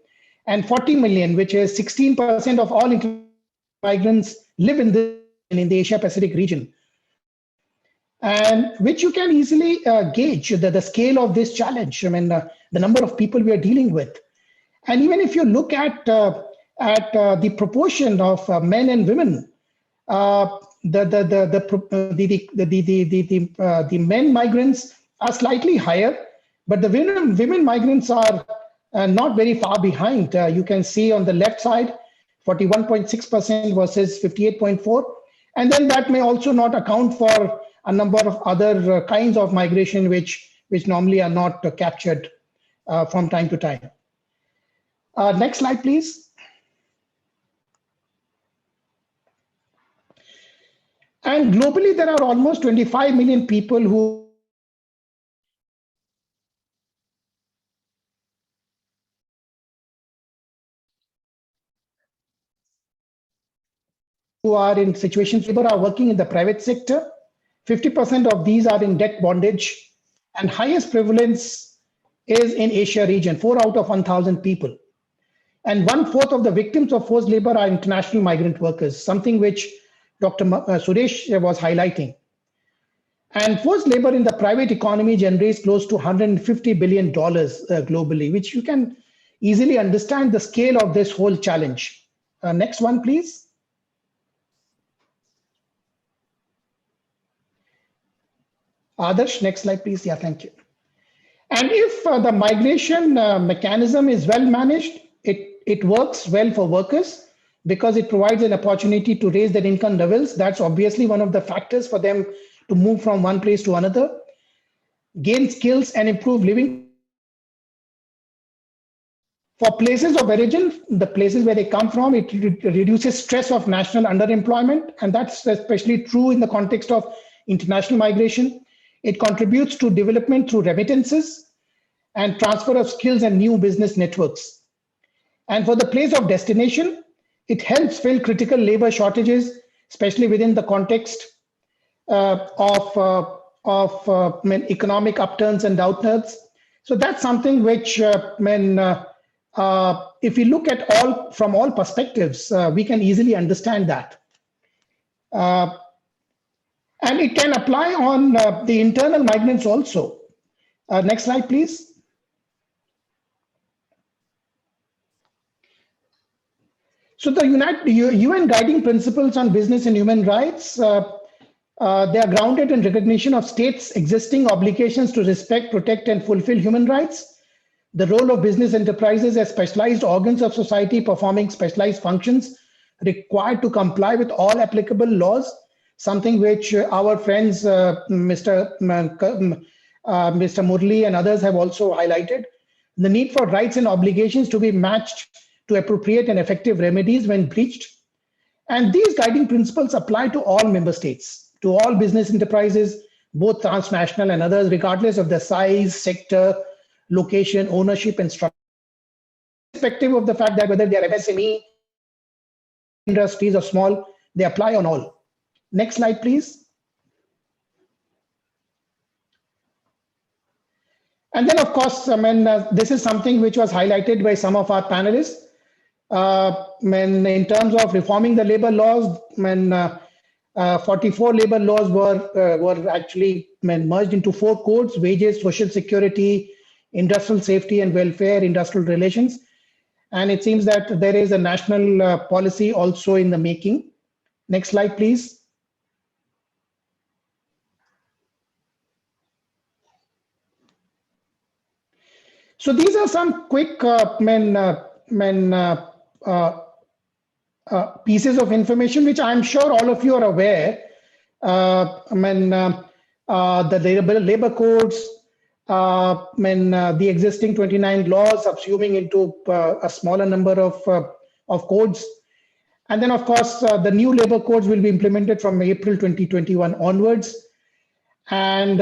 And 40 million, which is 16% of all migrants, live in the Asia Pacific region. And which you can easily gauge the scale of this challenge. The number of people we are dealing with. And even if you look at the proportion of men and women, the men migrants are slightly higher, but the women migrants are not very far behind. You can see on the left side, 41.6% versus 58.4%. And then that may also not account for a number of other kinds of migration which normally are not captured from time to time. Next slide, please. And globally, there are almost 25 million people who are in situations where are working in the private sector. 50% of these are in debt bondage, and highest prevalence is in Asia region, 4 out of 1,000 people. And 1/4 of the victims of forced labor are international migrant workers, something which Dr. Suresh was highlighting. And forced labor in the private economy generates close to $150 billion globally, which you can easily understand the scale of this whole challenge. Next one, please. Adarsh, next slide, please. Yeah, thank you. And if the migration mechanism is well managed, it works well for workers because it provides an opportunity to raise their income levels. That's obviously one of the factors for them to move from one place to another, gain skills and improve living. For places of origin, the places where they come from, it reduces stress of national underemployment. And that's especially true in the context of international migration. It contributes to development through remittances and transfer of skills and new business networks. And for the place of destination, it helps fill critical labor shortages, especially within the context of economic upturns and downturns. So that's something which, if we look at from all perspectives, we can easily understand that. And it can apply on the internal migrants also. Next slide, please. So the UN Guiding Principles on Business and Human Rights, they are grounded in recognition of states' existing obligations to respect, protect, and fulfill human rights, the role of business enterprises as specialized organs of society performing specialized functions required to comply with all applicable laws, something which our friends, Mr. Murli and others have also highlighted, the need for rights and obligations to be matched to appropriate and effective remedies when breached. And these guiding principles apply to all member states, to all business enterprises, both transnational and others, regardless of their size, sector, location, ownership, and structure. Irrespective of the fact that whether they are MSME, industries or small, they apply on all. Next slide, please. And then, of course, this is something which was highlighted by some of our panelists. In terms of reforming the labor laws, 44 labor laws were actually merged into 4 codes: wages, social security, industrial safety and welfare, industrial relations. And it seems that there is a national policy also in the making. Next slide, please. So these are some quick pieces of information, which I'm sure all of you are aware. The labor codes, the existing 29 laws subsuming into a smaller number of codes. And then, of course, the new labor codes will be implemented from April 2021 onwards. And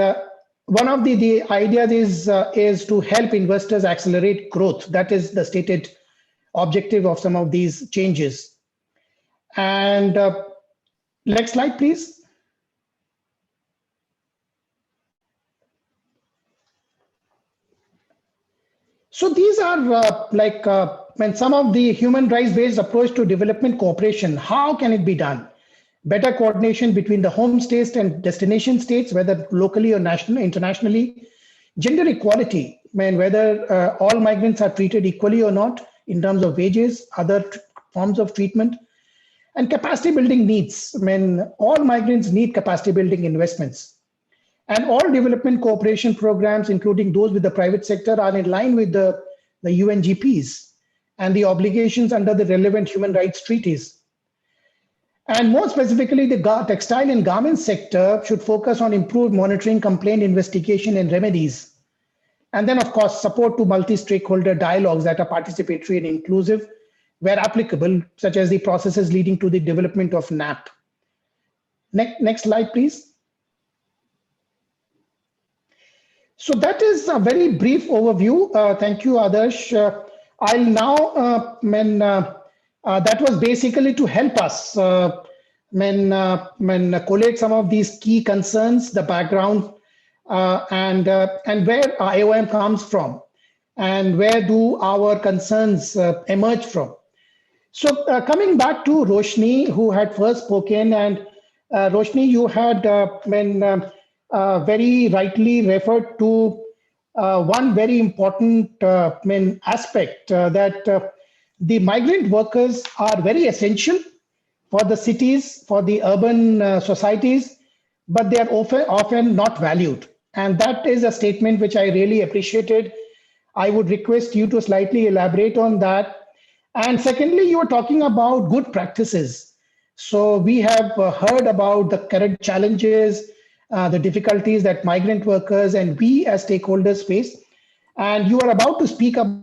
one of the ideas is to help investors accelerate growth. That is the stated objective of some of these changes. And next slide, please. So these are when some of the human rights-based approach to development cooperation. How can it be done? Better coordination between the home states and destination states, whether locally or nationally, internationally. Gender equality, whether all migrants are treated equally or not in terms of wages, other forms of treatment, and capacity building needs. All migrants need capacity building investments. And all development cooperation programs, including those with the private sector, are in line with the UNGPs and the obligations under the relevant human rights treaties. And more specifically, the textile and garment sector should focus on improved monitoring, complaint investigation, and remedies. And then, of course, support to multi-stakeholder dialogues that are participatory and inclusive, where applicable, such as the processes leading to the development of NAP. Next slide, please. So that is a very brief overview. Thank you, Adarsh. I'll now, that was basically to help us collate some of these key concerns, the background, and where IOM comes from, and where do our concerns emerge from. So coming back to Roshni, who had first spoken, and Roshni, you had very rightly referred to one very important aspect that the migrant workers are very essential for the cities, for the urban societies, but they are often not valued. And that is a statement which I really appreciated. I would request you to slightly elaborate on that. And secondly, you were talking about good practices. So we have heard about the current challenges, the difficulties that migrant workers and we as stakeholders face. And you are about to speak about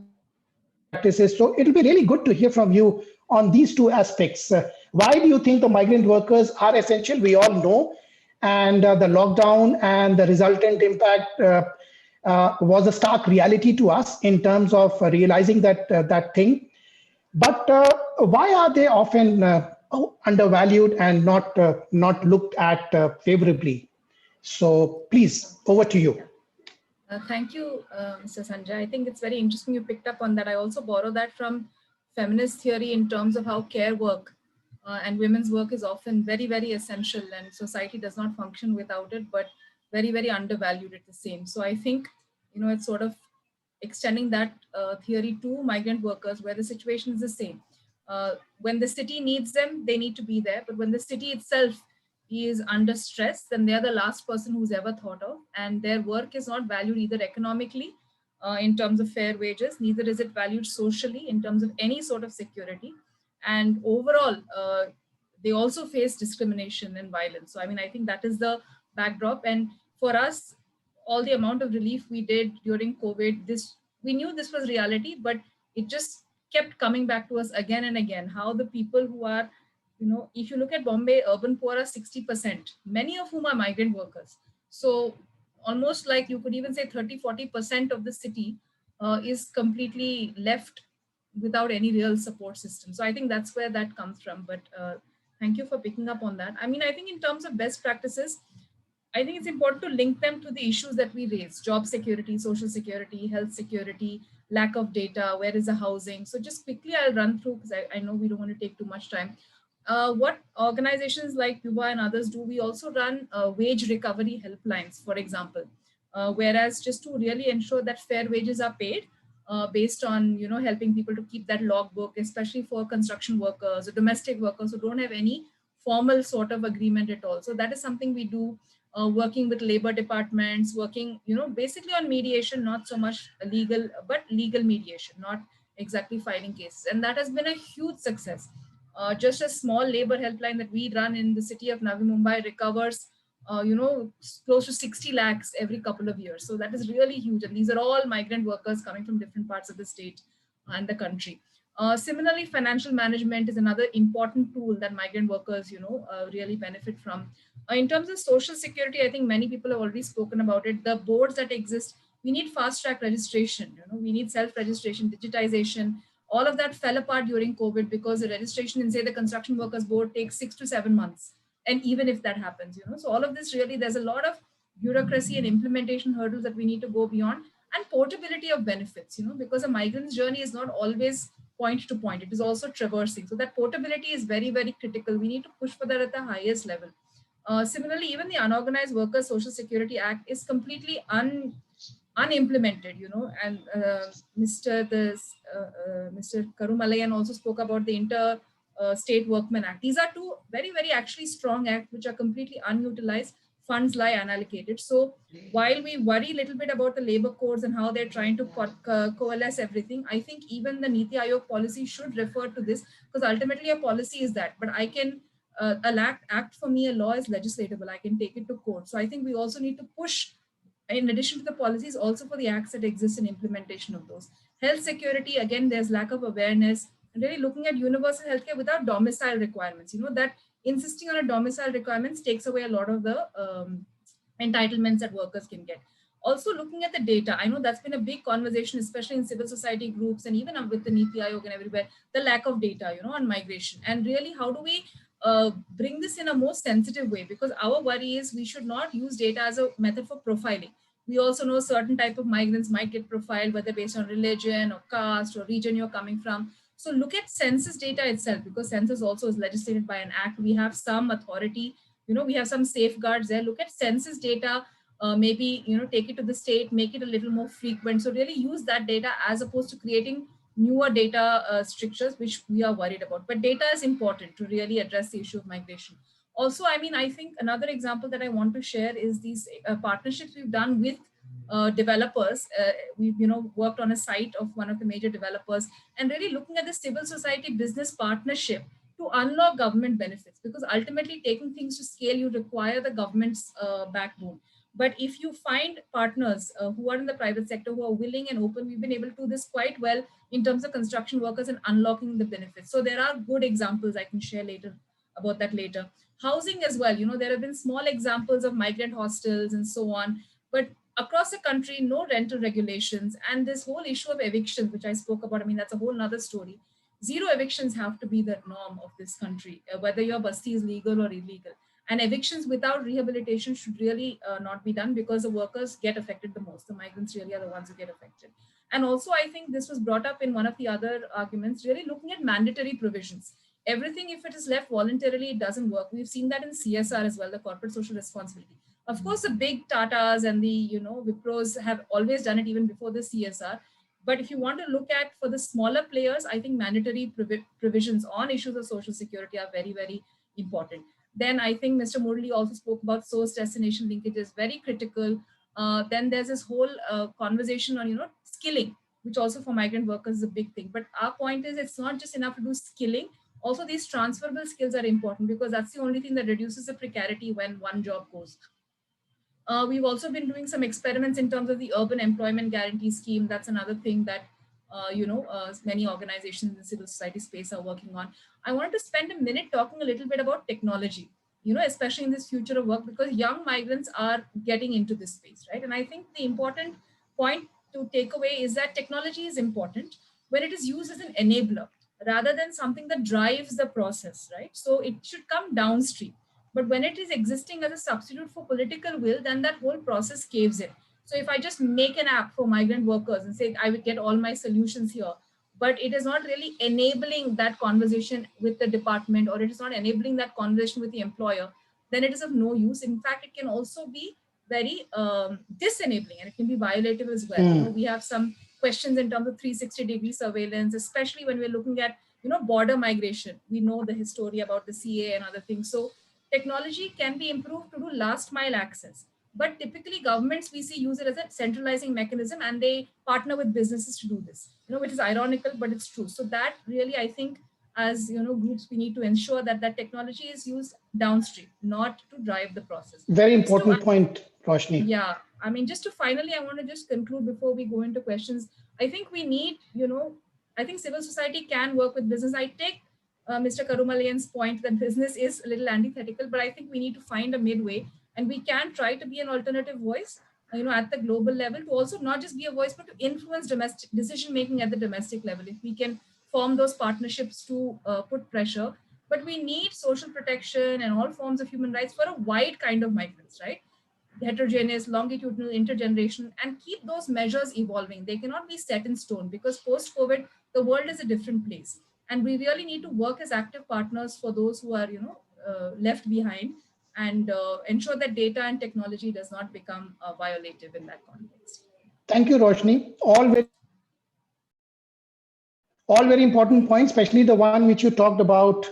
practices. So it'll be really good to hear from you on these two aspects. Why do you think the migrant workers are essential? We all know. And the lockdown and the resultant impact was a stark reality to us in terms of realizing that thing. But why are they often undervalued and not looked at favorably? So please, over to you. Thank you, Mr. Sanjay. I think it's very interesting you picked up on that. I also borrow that from feminist theory in terms of how care work and women's work is often very, very essential, and society does not function without it, but very, very undervalued at the same. So I think, it's sort of extending that theory to migrant workers where the situation is the same. When the city needs them, they need to be there. But when the city itself is under stress, then they're the last person who's ever thought of, and their work is not valued either economically in terms of fair wages, neither is it valued socially in terms of any sort of security. And overall, they also face discrimination and violence. So, I think that is the backdrop. And for us, all the amount of relief we did during COVID, we knew this was reality, but it just kept coming back to us again and again, how the people who are, if you look at Bombay, urban poor are 60%, many of whom are migrant workers. So almost like you could even say 30-40% of the city is completely left without any real support system. So I think that's where that comes from. But thank you for picking up on that. I think in terms of best practices, I think it's important to link them to the issues that we raise: job security, social security, health security, lack of data, where is the housing. So just quickly, I'll run through because I know we don't want to take too much time. What organizations like Yuva and others do, we also run wage recovery helplines, for example, whereas just to really ensure that fair wages are paid based on, helping people to keep that logbook, especially for construction workers or domestic workers who don't have any formal sort of agreement at all. So that is something we do, working with labor departments, working, basically on mediation, not so much legal, but legal mediation, not exactly filing cases. And that has been a huge success. Just a small labor helpline that we run in the city of Navi Mumbai recovers, close to 60 lakhs every couple of years. So that is really huge. And these are all migrant workers coming from different parts of the state and the country. Similarly, financial management is another important tool that migrant workers, really benefit from. In terms of social security, I think many people have already spoken about it. The boards that exist, we need fast track registration. We need self-registration, digitization. All of that fell apart during COVID because the registration in, say, the construction workers board takes 6 to 7 months. And even if that happens, so all of this really, there's a lot of bureaucracy and implementation hurdles that we need to go beyond, and portability of benefits, because a migrant's journey is not always point to point. It is also traversing. So that portability is very, very critical. We need to push for that at the highest level. Similarly, even the Unorganized Workers Social Security Act is completely unimplemented, and Mr. Karumalayan also spoke about the State Workmen Act. These are two very, very actually strong acts which are completely unutilized. Funds lie unallocated. So while we worry a little bit about the labor codes and how they're trying to coalesce everything, I think even the Niti Aayog policy should refer to this, because ultimately a policy is that, but I can act for me, a law is legislatable. I can take it to court. So I think we also need to push, in addition to the policies, also for the acts that exist in implementation of those. Health security, again, there's lack of awareness, and really looking at universal healthcare without domicile requirements. That insisting on a domicile requirements takes away a lot of the entitlements that workers can get. Also looking at the data, I know that's been a big conversation, especially in civil society groups and even with the Niti Aayog and everywhere, the lack of data, on migration. And really, how do we bring this in a more sensitive way? Because our worry is we should not use data as a method for profiling. We also know certain type of migrants might get profiled, whether based on religion or caste or region you're coming from. So look at census data itself, because census also is legislated by an act. We have some authority, we have some safeguards there. Look at census data, maybe, take it to the state, make it a little more frequent. So really use that data as opposed to creating newer data strictures, which we are worried about. But data is important to really address the issue of migration. Also, I think another example that I want to share is these partnerships we've done with developers. We've worked on a site of one of the major developers, and really looking at the civil society business partnership to unlock government benefits, because ultimately taking things to scale, you require the government's backbone. But if you find partners who are in the private sector who are willing and open, we've been able to do this quite well in terms of construction workers and unlocking the benefits. So there are good examples. I can share about that later. Housing as well, there have been small examples of migrant hostels and so on, but across the country, no rental regulations. And this whole issue of evictions, which I spoke about, that's a whole nother story. Zero evictions have to be the norm of this country, whether your basti is legal or illegal. And evictions without rehabilitation should really not be done, because the workers get affected the most. The migrants really are the ones who get affected. And also, I think this was brought up in one of the other arguments, really looking at mandatory provisions. Everything, if it is left voluntarily, it doesn't work. We've seen that in CSR as well, the corporate social responsibility. Of course, the big Tatas and the Wipros have always done it even before the CSR. But if you want to look at for the smaller players, I think mandatory provisions on issues of social security are very, very important. Then I think Mr. Murali also spoke about source destination linkages, very critical. Then there's this whole conversation on, skilling, which also for migrant workers is a big thing. But our point is, it's not just enough to do skilling. Also, these transferable skills are important, because that's the only thing that reduces the precarity when one job goes. We've also been doing some experiments in terms of the urban employment guarantee scheme. That's another thing that, many organizations in the civil society space are working on. I wanted to spend a minute talking a little bit about technology, especially in this future of work, because young migrants are getting into this space, right? And I think the important point to take away is that technology is important when it is used as an enabler rather than something that drives the process, right? So it should come downstream. But when it is existing as a substitute for political will, then that whole process caves in. So if I just make an app for migrant workers and say, I would get all my solutions here, but it is not really enabling that conversation with the department, or it is not enabling that conversation with the employer, then it is of no use. In fact, it can also be very disenabling, and it can be violative as well. We have some questions in terms of 360-degree surveillance, especially when we're looking at, border migration. We know the history about the CA and other things. So technology can be improved to do last mile access, but typically governments we see use it as a centralizing mechanism, and they partner with businesses to do this, which is ironical, but it's true. So that really, I think, as groups, we need to ensure that that technology is used downstream, not to drive the process. Very important point, Roshni. Yeah, I mean, just to finally, I want to just conclude before we go into questions. I think we need, I think civil society can work with business. I take Mr. Karumalian's point that business is a little antithetical, but I think we need to find a midway, and we can try to be an alternative voice, at the global level, to also not just be a voice, but to influence domestic decision making at the domestic level. If we can form those partnerships to put pressure, but we need social protection and all forms of human rights for a wide kind of migrants, right? Heterogeneous, longitudinal, intergenerational, and keep those measures evolving. They cannot be set in stone, because post-COVID, the world is a different place. And we really need to work as active partners for those who are, left behind, and ensure that data and technology does not become violative in that context. Thank you, Roshni. All very important points, especially the one which you talked about,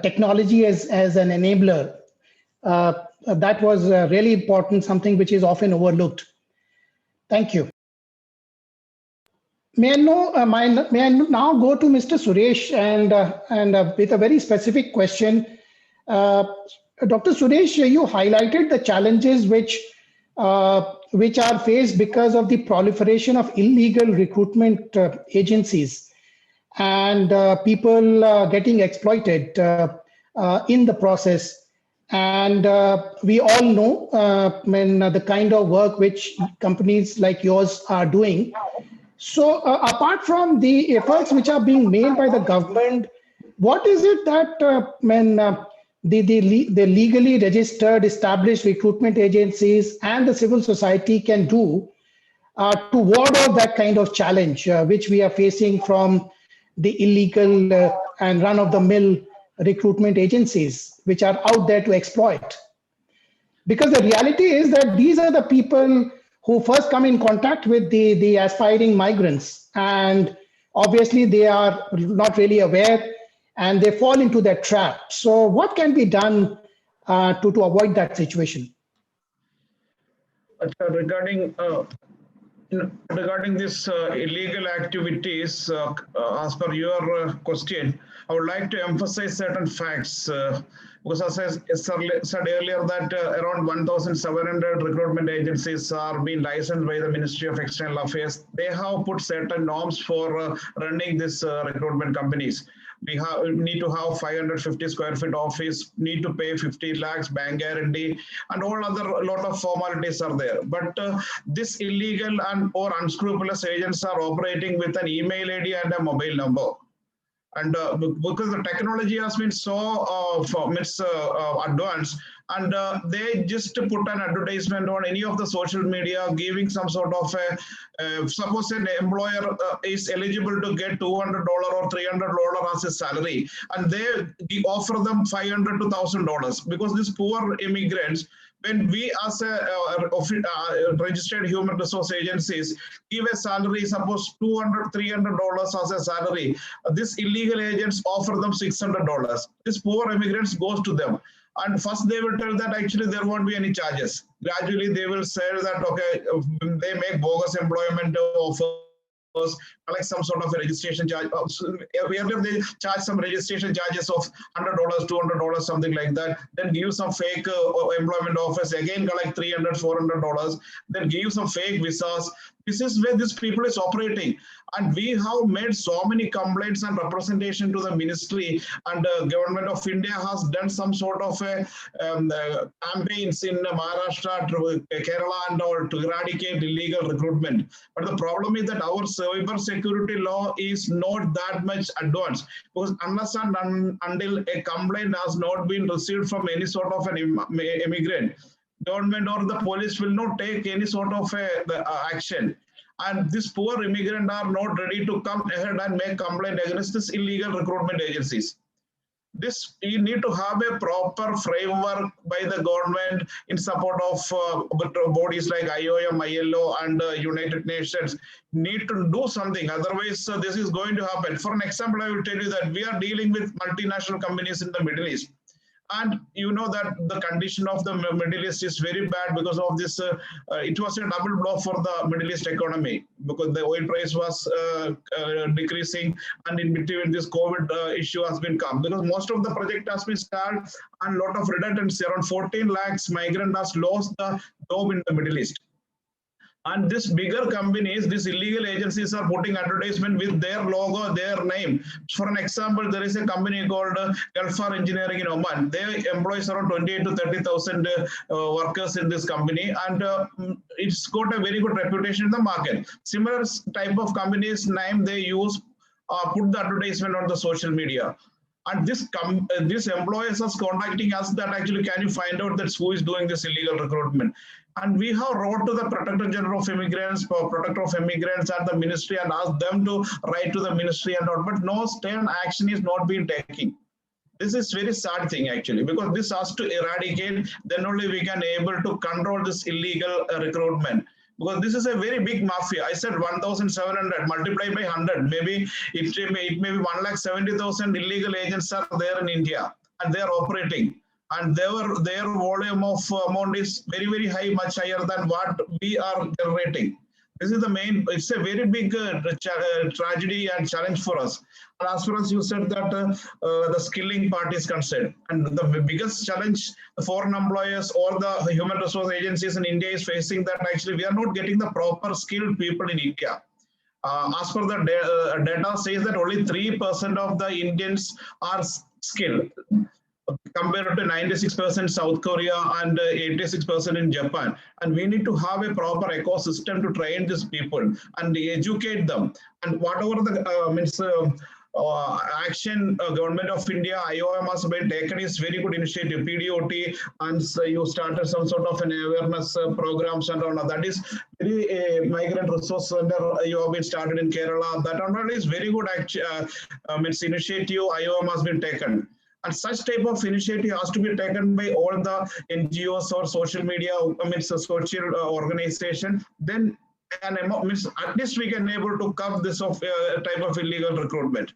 technology as an enabler. That was really important, something which is often overlooked. Thank you. May I now go to Mr. Suresh and with a very specific question. Dr. Suresh, you highlighted the challenges which are faced because of the proliferation of illegal recruitment agencies and people getting exploited in the process. And we all know the kind of work which companies like yours are doing. So apart from the efforts which are being made by the government, what is it that the legally registered, established recruitment agencies and the civil society can do to ward off that kind of challenge which we are facing from the illegal and run-of-the-mill recruitment agencies which are out there to exploit? Because the reality is that these are the people who first come in contact with the aspiring migrants, and obviously they are not really aware and they fall into that trap. So what can be done to avoid that situation? Regarding this illegal activities, as per your question, I would like to emphasize certain facts. Because as I said earlier, that around 1,700 recruitment agencies are being licensed by the Ministry of External Affairs. They have put certain norms for running these recruitment companies. We need to have 550 square feet office, need to pay 50 lakhs bank guarantee, and all other lot of formalities are there. But this illegal or unscrupulous agents are operating with an email ID and a mobile number. And because the technology has been so advanced, and they just put an advertisement on any of the social media giving some sort of suppose an employer is eligible to get $200 or $300 as a salary, and they offer them $500 to $1,000, because these poor immigrants, when we as a registered human resource agencies give a salary, suppose $200, $300 as a salary, these illegal agents offer them $600. These poor immigrants goes to them. And first they will tell that actually there won't be any charges. Gradually they will say that, okay, they make bogus employment offers, collect some sort of a registration charge. Earlier they charge some registration charges of $100, $200, something like that. Then give some fake employment offers, again collect $300, $400. Then give some fake visas. This is where these people is operating. And we have made so many complaints and representation to the ministry, and the government of India has done some sort of campaigns in Maharashtra, Kerala and all to eradicate illegal recruitment. But the problem is that our cyber security law is not that much advanced, because unless and until a complaint has not been received from any sort of an immigrant, government or the police will not take any sort of action. And these poor immigrants are not ready to come ahead and make complaint against these illegal recruitment agencies. This, you need to have a proper framework by the government in support of bodies like IOM, ILO and United Nations need to do something. Otherwise, this is going to happen. For an example, I will tell you that we are dealing with multinational companies in the Middle East. And you know that the condition of the Middle East is very bad because of this. It was a double blow for the Middle East economy because the oil price was decreasing, and in between this COVID issue has been come because most of the project has been stalled and lot of redundancy. Around 14 lakhs migrants has lost the job in the Middle East. And these bigger companies, these illegal agencies are putting advertisement with their logo, their name. For an example, there is a company called Gulfar Engineering in Oman. They employ around 28 to 30,000 workers in this company, and it's got a very good reputation in the market. Similar type of companies name they use, put the advertisement on the social media. And this employers are contacting us that actually can you find out that who is doing this illegal recruitment. And we have wrote to the Protector General of Immigrants, Protector of Immigrants and the ministry and asked them to write to the ministry and all, but no stern action is not being taken. This is very sad thing actually, because this has to eradicate, then only we can able to control this illegal recruitment. Because this is a very big mafia. I said 1,700 multiplied by 100. Maybe it may be 1,70,000 illegal agents are there in India and they are operating. And their volume of amount is very, very high, much higher than what we are generating. This is the main, it's a very big tragedy and challenge for us. And as far as you said that the skilling part is concerned, and the biggest challenge foreign employers or the human resource agencies in India is facing that actually we are not getting the proper skilled people in India. As per the data says that only 3% of the Indians are skilled, compared to 96% South Korea and 86% in Japan. And we need to have a proper ecosystem to train these people and educate them. And whatever the action government of India, IOM has been taken is very good initiative, PDOT, and you started some sort of an awareness programs and all that is very migrant resource center you have been started in Kerala. That all is very good initiative IOM has been taken. And such type of initiative has to be taken by all the NGOs or social media, social organization. Then at least we can able to curb this type of illegal recruitment.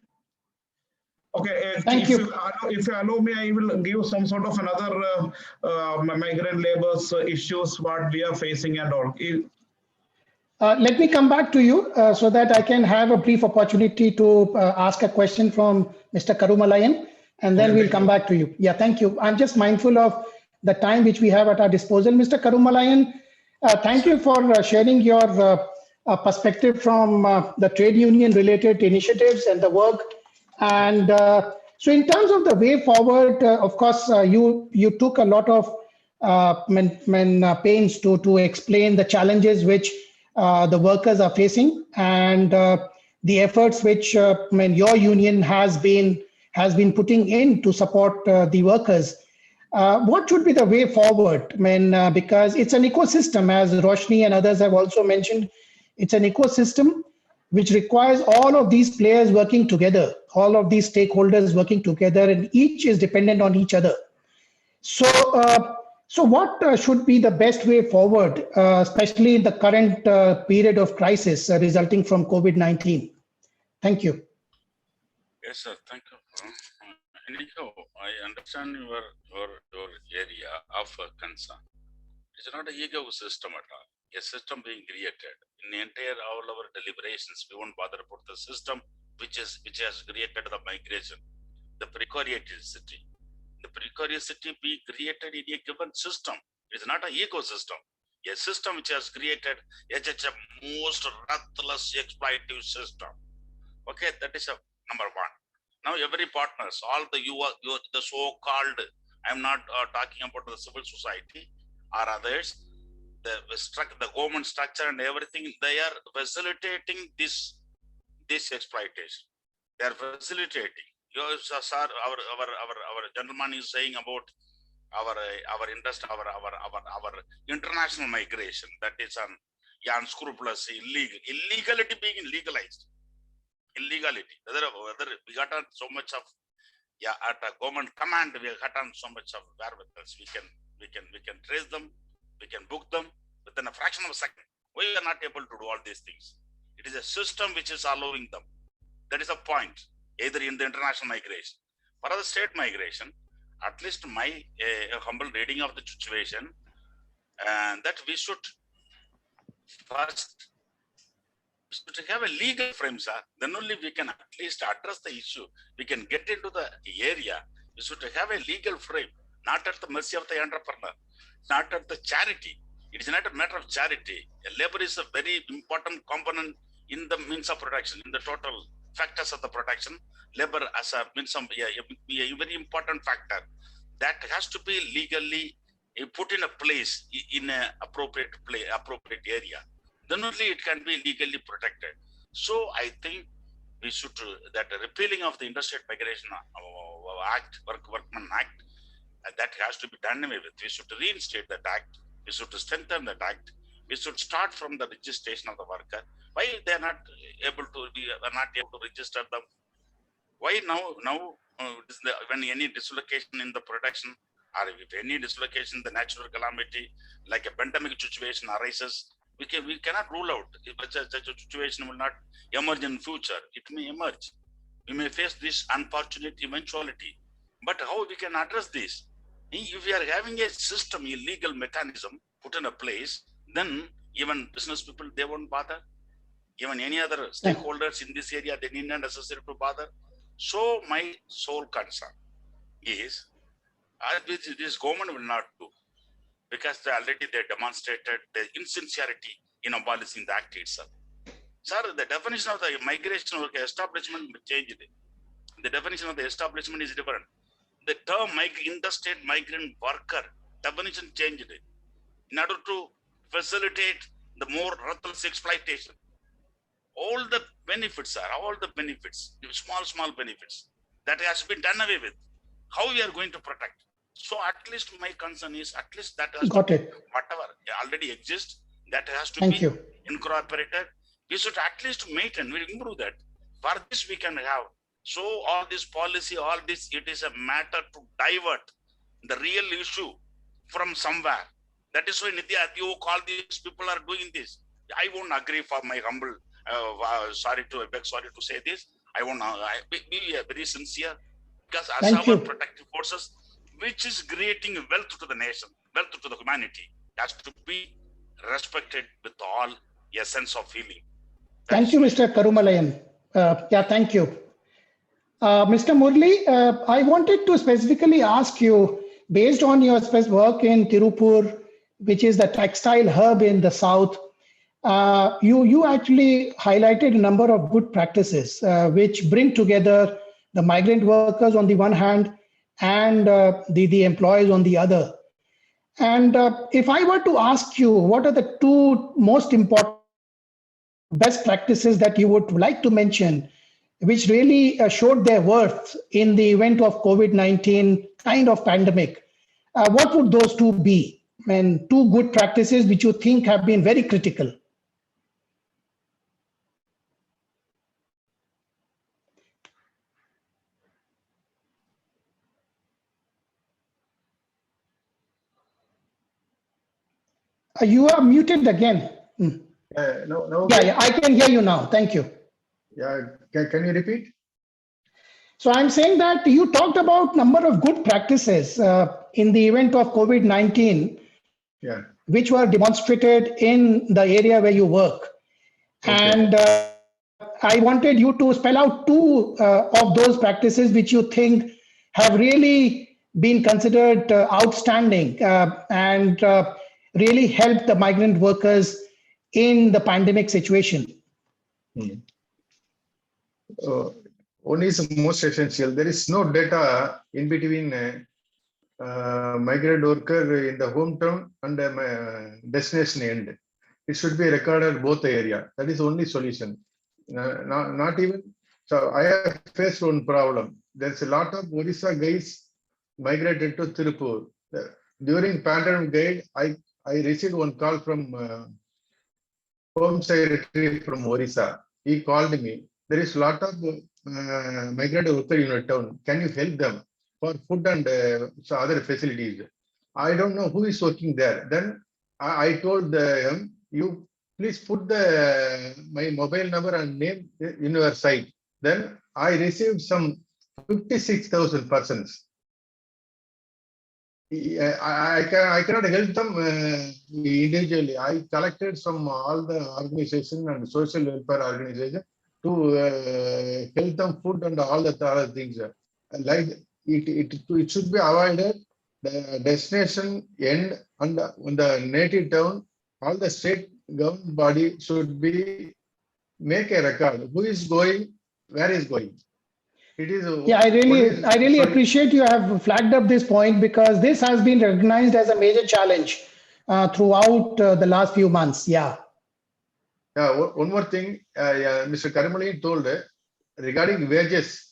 Okay, Thank you. If you allow me, I will give some sort of another migrant labor's issues what we are facing and all. Let me come back to you so that I can have a brief opportunity to ask a question from Mr. Karumalayan. And then we'll come back to you. Yeah, thank you. I'm just mindful of the time which we have at our disposal. Mr. Karumalayan, thank you for sharing your perspective from the trade union related initiatives and the work. And so in terms of the way forward, of course, you took a lot of pains to explain the challenges which the workers are facing and the efforts which your union has been putting in to support the workers. What should be the way forward? Because it's an ecosystem, as Roshni and others have also mentioned, it's an ecosystem which requires all of these players working together, all of these stakeholders working together, and each is dependent on each other. So what should be the best way forward, especially in the current period of crisis resulting from COVID-19? Thank you. Yes, sir. Thank you. Anyhow, I understand your area of concern. It's not an ecosystem at all. A system being created in the entire all our deliberations. We won't bother about the system which has created the migration, the precariety. The precariety being created in a given system. It's not an ecosystem. A system which has created a most ruthless exploitative system. Okay, that is number one. Now every partners, all the the so-called, I'm not talking about the civil society or others, the government structure and everything, they are facilitating this exploitation. They are facilitating. Sir, our gentleman is saying about our interest, our international migration, that is unscrupulous, illegality being legalized. Illegality, whether we got on so much of at a government command, we got on so much of wherewithals, we can trace them, we can book them within a fraction of a second. We are not able to do all these things. It is a system which is allowing them. That is a point, either in the international migration. For the state migration, at least my humble reading of the situation, that we should first have a legal frame, sir. Then only we can at least address the issue. We can get into the area. We should have a legal frame, not at the mercy of the entrepreneur, not at the charity. It is not a matter of charity. Labor is a very important component in the means of production, in the total factors of the production. Labor as a means of a very important factor that has to be legally put in a place in an appropriate area. Then only it can be legally protected. So I think we should that repealing of the Interstate Migration Act, Workman Act, that has to be done away with. We should reinstate that act. We should strengthen that act. We should start from the registration of the worker. Why they are not able to register them? Why now when any dislocation in the production, or if any dislocation, the natural calamity like a pandemic situation arises, we cannot rule out if such a situation will not emerge in future. It may emerge. We may face this unfortunate eventuality. But how we can address this? If we are having a system, a legal mechanism put in a place, then even business people, they won't bother. Even any other stakeholders in this area, they need not necessarily to bother. So my sole concern is, this government will not do, because they demonstrated the insincerity in abolishing the act itself. Sir, the definition of the migration worker establishment changed. The definition of the establishment is different. The term interstate migrant worker definition changed in order to facilitate the more ruthless exploitation. All the benefits, small benefits that has been done away with. How we are going to protect? So at least my concern is, at least that has Got to it. be, whatever already exists, that has to Thank be you. incorporated. We should at least maintain, we improve that. For this we can have. So all this policy, all this, it is a matter to divert the real issue from somewhere. That is why Nitya, you call these people are doing this. I won't agree for my humble, sorry to say this. I won't be very sincere, because as Thank our you. protective forces, which is creating wealth to the nation, wealth to the humanity, has to be respected with all a sense of feeling. Thank you, Mr. Karumalayan. Thank you. Mr. Murli, I wanted to specifically ask you, based on your work in Tirupur, which is the textile hub in the south, you actually highlighted a number of good practices which bring together the migrant workers on the one hand and the employees on the other. And if I were to ask you, what are the two most important best practices that you would like to mention, which really showed their worth in the event of COVID-19 kind of pandemic, what would those two be? And two good practices which you think have been very critical. You are muted again. No. Yeah, I can hear you now. Thank you. Yeah, can you repeat? So I'm saying that you talked about number of good practices in the event of COVID-19, Yeah. which were demonstrated in the area where you work. Okay. And I wanted you to spell out two of those practices which you think have really been considered outstanding and really helped the migrant workers in the pandemic situation. One is most essential. There is no data in between migrant worker in the hometown and destination end. It should be recorded both area. That is the only solution. Not even. So I have faced one problem. There's a lot of Orissa guys migrated to Tirupur. During pandemic guide, I received one call from Home Secretary from Orissa. He called me. There is a lot of migrant worker in your town. Can you help them for food and other facilities? I don't know who is working there. Then I told them, you please put my mobile number and name in your site. Then I received some 56,000 persons. I cannot help them individually. I collected from all the organization and social welfare organization to help them food and all the other things. Like it should be avoided. The destination end and the native town, all the state government body should be make a record. Who is going, where is going. It is. Yeah, I really sorry. appreciate you have flagged up this point, because this has been recognized as a major challenge throughout the last few months. Yeah. Yeah, one more thing, Mr. Karumalai told regarding wages.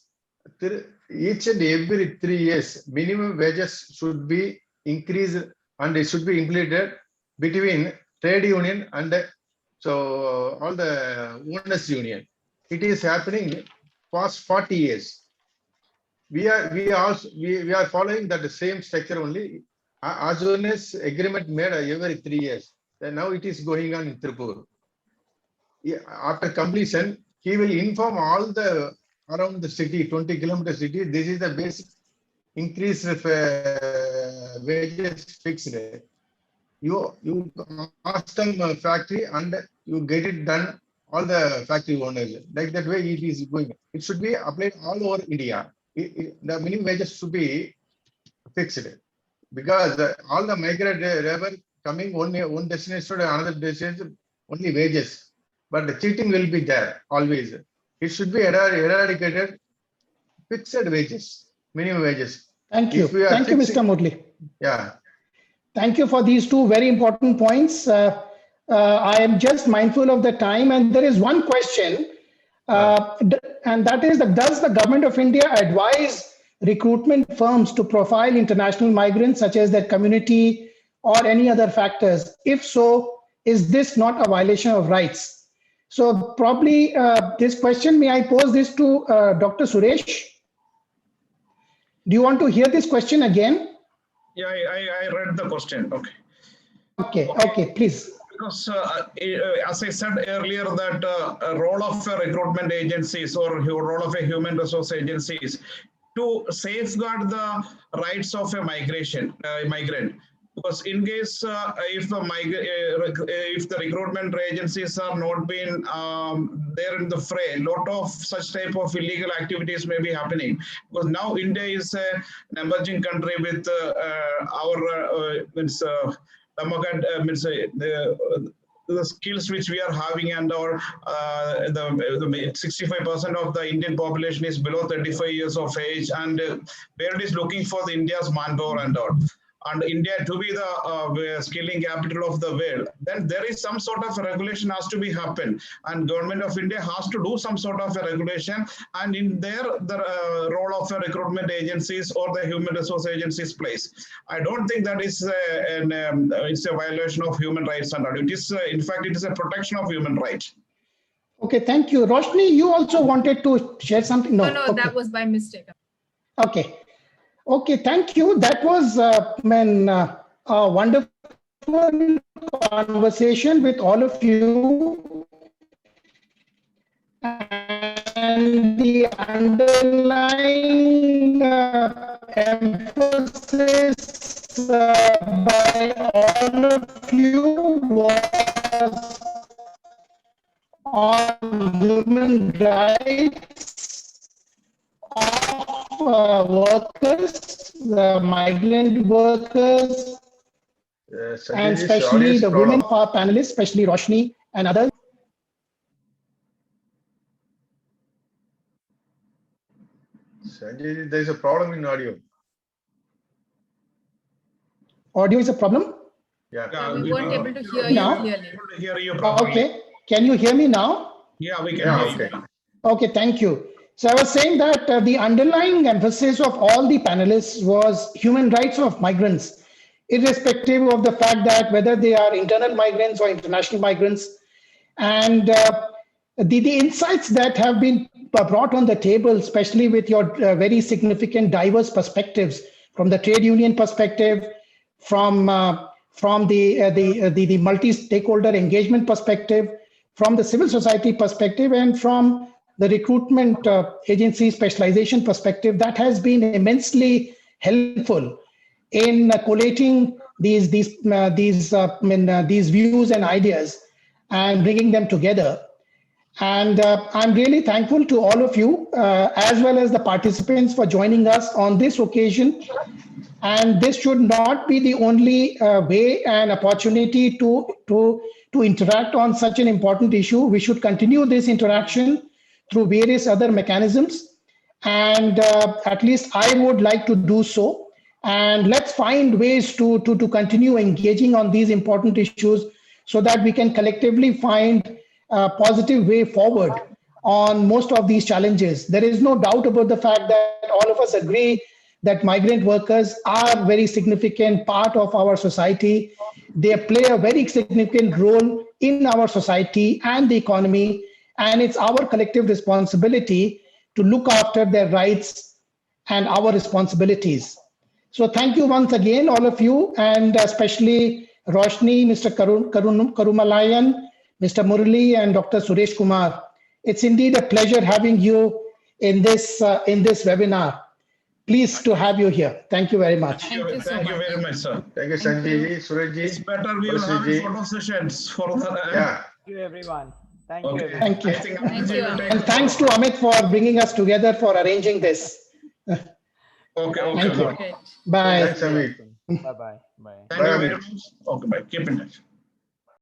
Each and every 3 years, minimum wages should be increased and it should be implemented between trade union and all the owners union. It is happening past 40 years. We are following that same structure only. As soon as agreement made every 3 years, then now it is going on in Tripur. After completion, he will inform all the around the city, 20 kilometer city. This is the basic increase of wages fixed. You ask them factory and you get it done. All the factory owners, like that way it is going. It should be applied all over India. The minimum wages should be fixed, because all the migrant labor coming one destination to another destination, only wages, but the cheating will be there always. It should be eradicated, fixed wages, minimum wages. Thank you. Thank you, Mr. Murli. Yeah. Thank you for these two very important points. I am just mindful of the time, and there is one question, and that is, does the government of India advise recruitment firms to profile international migrants, such as their community or any other factors? If so, is this not a violation of rights? So probably this question, may I pose this to Dr. Suresh? Do you want to hear this question again? Yeah, I read the question. Okay. Okay, please. Because as I said earlier, that role of recruitment agencies or role of a human resource agencies to safeguard the rights of a migrant. Because in case if the recruitment agencies are not being there in the fray, a lot of such type of illegal activities may be happening. Because now India is an emerging country with the skills which we are having, and our the 65% of the Indian population is below 35 years of age, and where it is looking for the India's manpower and all. And India to be the skilling capital of the world, then there is some sort of regulation has to be happen, and government of India has to do some sort of a regulation, and in there the role of recruitment agencies or the human resource agencies place. I don't think that is it's a violation of human rights, and it is in fact it is a protection of human rights. Okay, thank you. Roshni, you also wanted to share something? No, okay. That was by mistake. Okay. Okay, thank you. That was a wonderful conversation with all of you. And the underlying emphasis by all of you was on human rights of workers, the migrant workers, and especially the women of our panelists, especially Roshni and others. Sanjay, there is a problem in audio. Audio is a problem? Yeah. We weren't able to hear you now clearly. Hear you properly. Okay. Can you hear me now? Yeah, we can hear you. Okay, thank you. So I was saying that the underlying emphasis of all the panelists was human rights of migrants, irrespective of the fact that whether they are internal migrants or international migrants. And the insights that have been brought on the table, especially with your very significant diverse perspectives from the trade union perspective, from the multi-stakeholder engagement perspective, from the civil society perspective, and from the recruitment agency specialization perspective, that has been immensely helpful. in collating these views and ideas and bringing them together. And I'm really thankful to all of you, as well as the participants, for joining us on this occasion. And this should not be the only way and opportunity to interact on such an important issue. We should continue this interaction through various other mechanisms. And at least I would like to do so. And let's find ways to continue engaging on these important issues so that we can collectively find a positive way forward on most of these challenges. There is no doubt about the fact that all of us agree that migrant workers are a very significant part of our society. They play a very significant role in our society and the economy, and it's our collective responsibility to look after their rights and our responsibilities. So thank you once again, all of you, and especially Roshni, Mr. Karumalayan, Mr. Murali, and Dr. Suresh Kumar. It's indeed a pleasure having you in this webinar. Pleased to have you here. Thank you very much. Thank you so Thank you much. very much, sir. Thank you, Sanjay ji, Suraj ji. It's better we will have Ji. photo sessions for the. Yeah. Thank you, everyone. Thank you. Okay. Everyone. Thank you. I think Thank you. will take And the thanks to photo. Amit for bringing us together for arranging this. Okay, Thank okay. you. Lord. Great. Bye. Thanks, Amit. Bye-bye. Bye. Thank you Bye, very Amit. much. Okay, bye. Keep in touch.